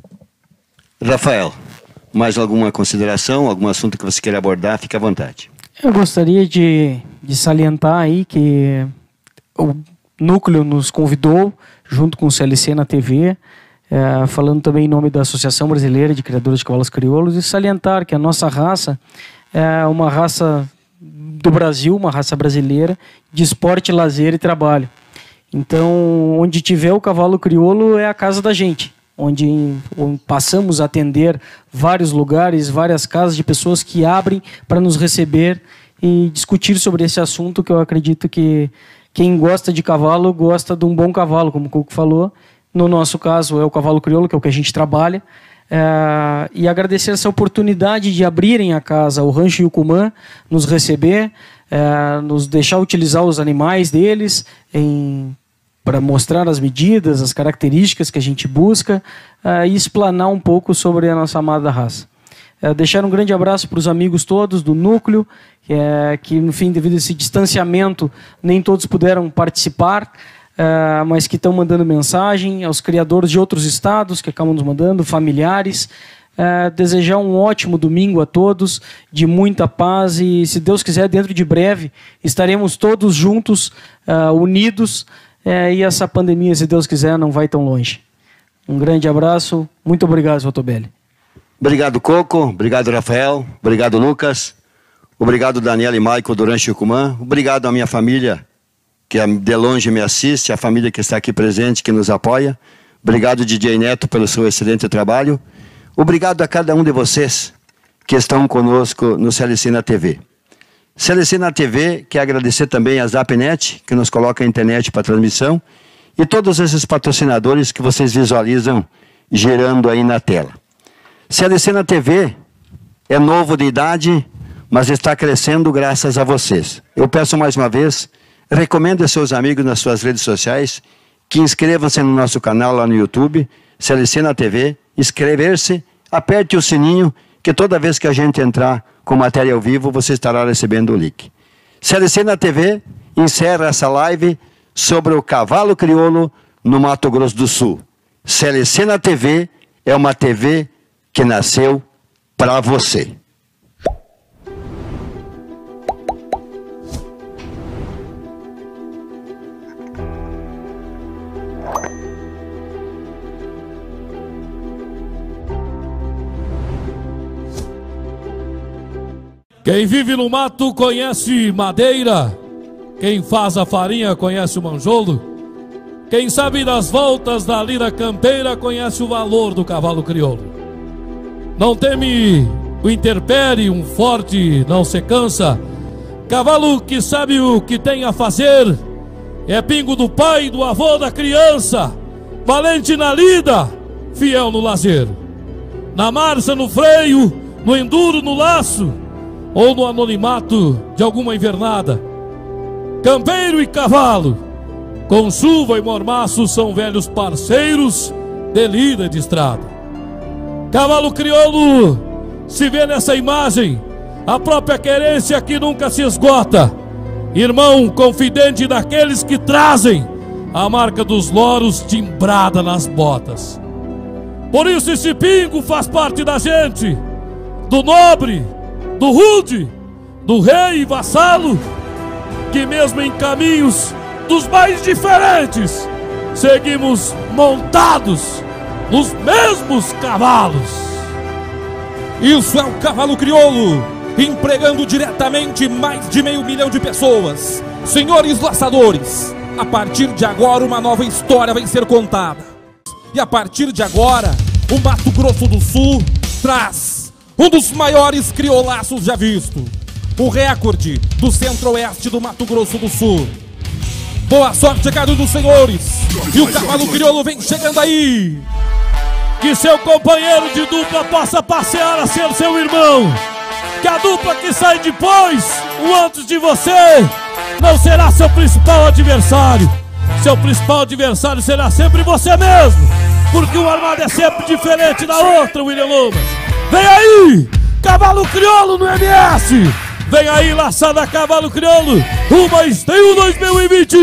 Speaker 1: Rafael, mais alguma consideração, algum assunto que você queira abordar? Fique à vontade.
Speaker 5: Eu gostaria de salientar aí que o Núcleo nos convidou, junto com o CLC na TV, falando também em nome da Associação Brasileira de Criadores de Cavalos Crioulos, e salientar que a nossa raça é uma raça do Brasil, uma raça brasileira, de esporte, lazer e trabalho. Então, onde tiver o cavalo crioulo é a casa da gente, onde passamos a atender vários lugares, várias casas de pessoas que abrem para nos receber e discutir sobre esse assunto, que eu acredito que quem gosta de cavalo gosta de um bom cavalo, como o Coco falou. No nosso caso é o cavalo crioulo, que é o que a gente trabalha. E agradecer essa oportunidade de abrirem a casa, o Rancho Yucumã, nos receber, nos deixar utilizar os animais deles para mostrar as medidas, as características que a gente busca e explanar um pouco sobre a nossa amada raça. Deixar um grande abraço para os amigos todos do Núcleo, que no fim, devido a esse distanciamento, nem todos puderam participar, mas que estão mandando mensagem, aos criadores de outros estados que acabam nos mandando, familiares. Desejar um ótimo domingo a todos, de muita paz e, se Deus quiser, dentro de breve, estaremos todos juntos, unidos, e essa pandemia, se Deus quiser, não vai tão longe. Um grande abraço, muito obrigado, Sr. Tobelli.
Speaker 1: Obrigado, Coco. Obrigado, Rafael. Obrigado, Lucas. Obrigado, Daniela e Michael do Rancho Yucumã. Obrigado à minha família, que de longe me assiste, a família que está aqui presente, que nos apoia. Obrigado, DJ Neto, pelo seu excelente trabalho. Obrigado a cada um de vocês que estão conosco no CLC na TV. CLC na TV, quer agradecer também a Zapnet, que nos coloca a internet para transmissão, e todos esses patrocinadores que vocês visualizam gerando aí na tela. CLC na TV é novo de idade, mas está crescendo graças a vocês. Eu peço mais uma vez, recomendo a seus amigos nas suas redes sociais que inscrevam-se no nosso canal lá no YouTube, CLC na TV, inscrever-se, aperte o sininho, que toda vez que a gente entrar com matéria ao vivo, você estará recebendo o link. CLC na TV encerra essa live sobre o cavalo crioulo no Mato Grosso do Sul. CLC na TV é uma TV que nasceu para você.
Speaker 2: Quem vive no mato conhece madeira, quem faz a farinha conhece o manjolo, quem sabe das voltas da lira campeira conhece o valor do cavalo crioulo. Não teme o interpere, um forte não se cansa, cavalo que sabe o que tem a fazer, é pingo do pai, do avô, da criança, valente na lida, fiel no lazer, na marcha, no freio, no enduro, no laço, ou no anonimato de alguma invernada. Campeiro e cavalo, com chuva e mormaço, são velhos parceiros de lida e de estrada. Cavalo crioulo se vê nessa imagem, a própria querência que nunca se esgota, irmão confidente daqueles que trazem a marca dos loros timbrada nas botas. Por isso esse pingo faz parte da gente, do nobre, do rude, do rei e vassalo, que mesmo em caminhos dos mais diferentes, seguimos montados nos mesmos cavalos.
Speaker 3: Isso é o cavalo crioulo, empregando diretamente mais de 500 mil de pessoas. Senhores laçadores, a partir de agora uma nova história vai ser contada. E a partir de agora, o Mato Grosso do Sul traz um dos maiores criolaços já visto, o recorde do centro-oeste do Mato Grosso do Sul. Boa sorte a cada um dos senhores, e o cavalo crioulo vem chegando aí.
Speaker 2: Que seu companheiro de dupla possa passear a ser seu irmão, que a dupla que sai depois, o antes de você, não será seu principal adversário. Seu principal adversário será sempre você mesmo, porque uma armada é sempre diferente da outra, William Lomas. Vem aí, cavalo crioulo no MS. Vem aí, laçada cavalo crioulo, uma Esteio 2020.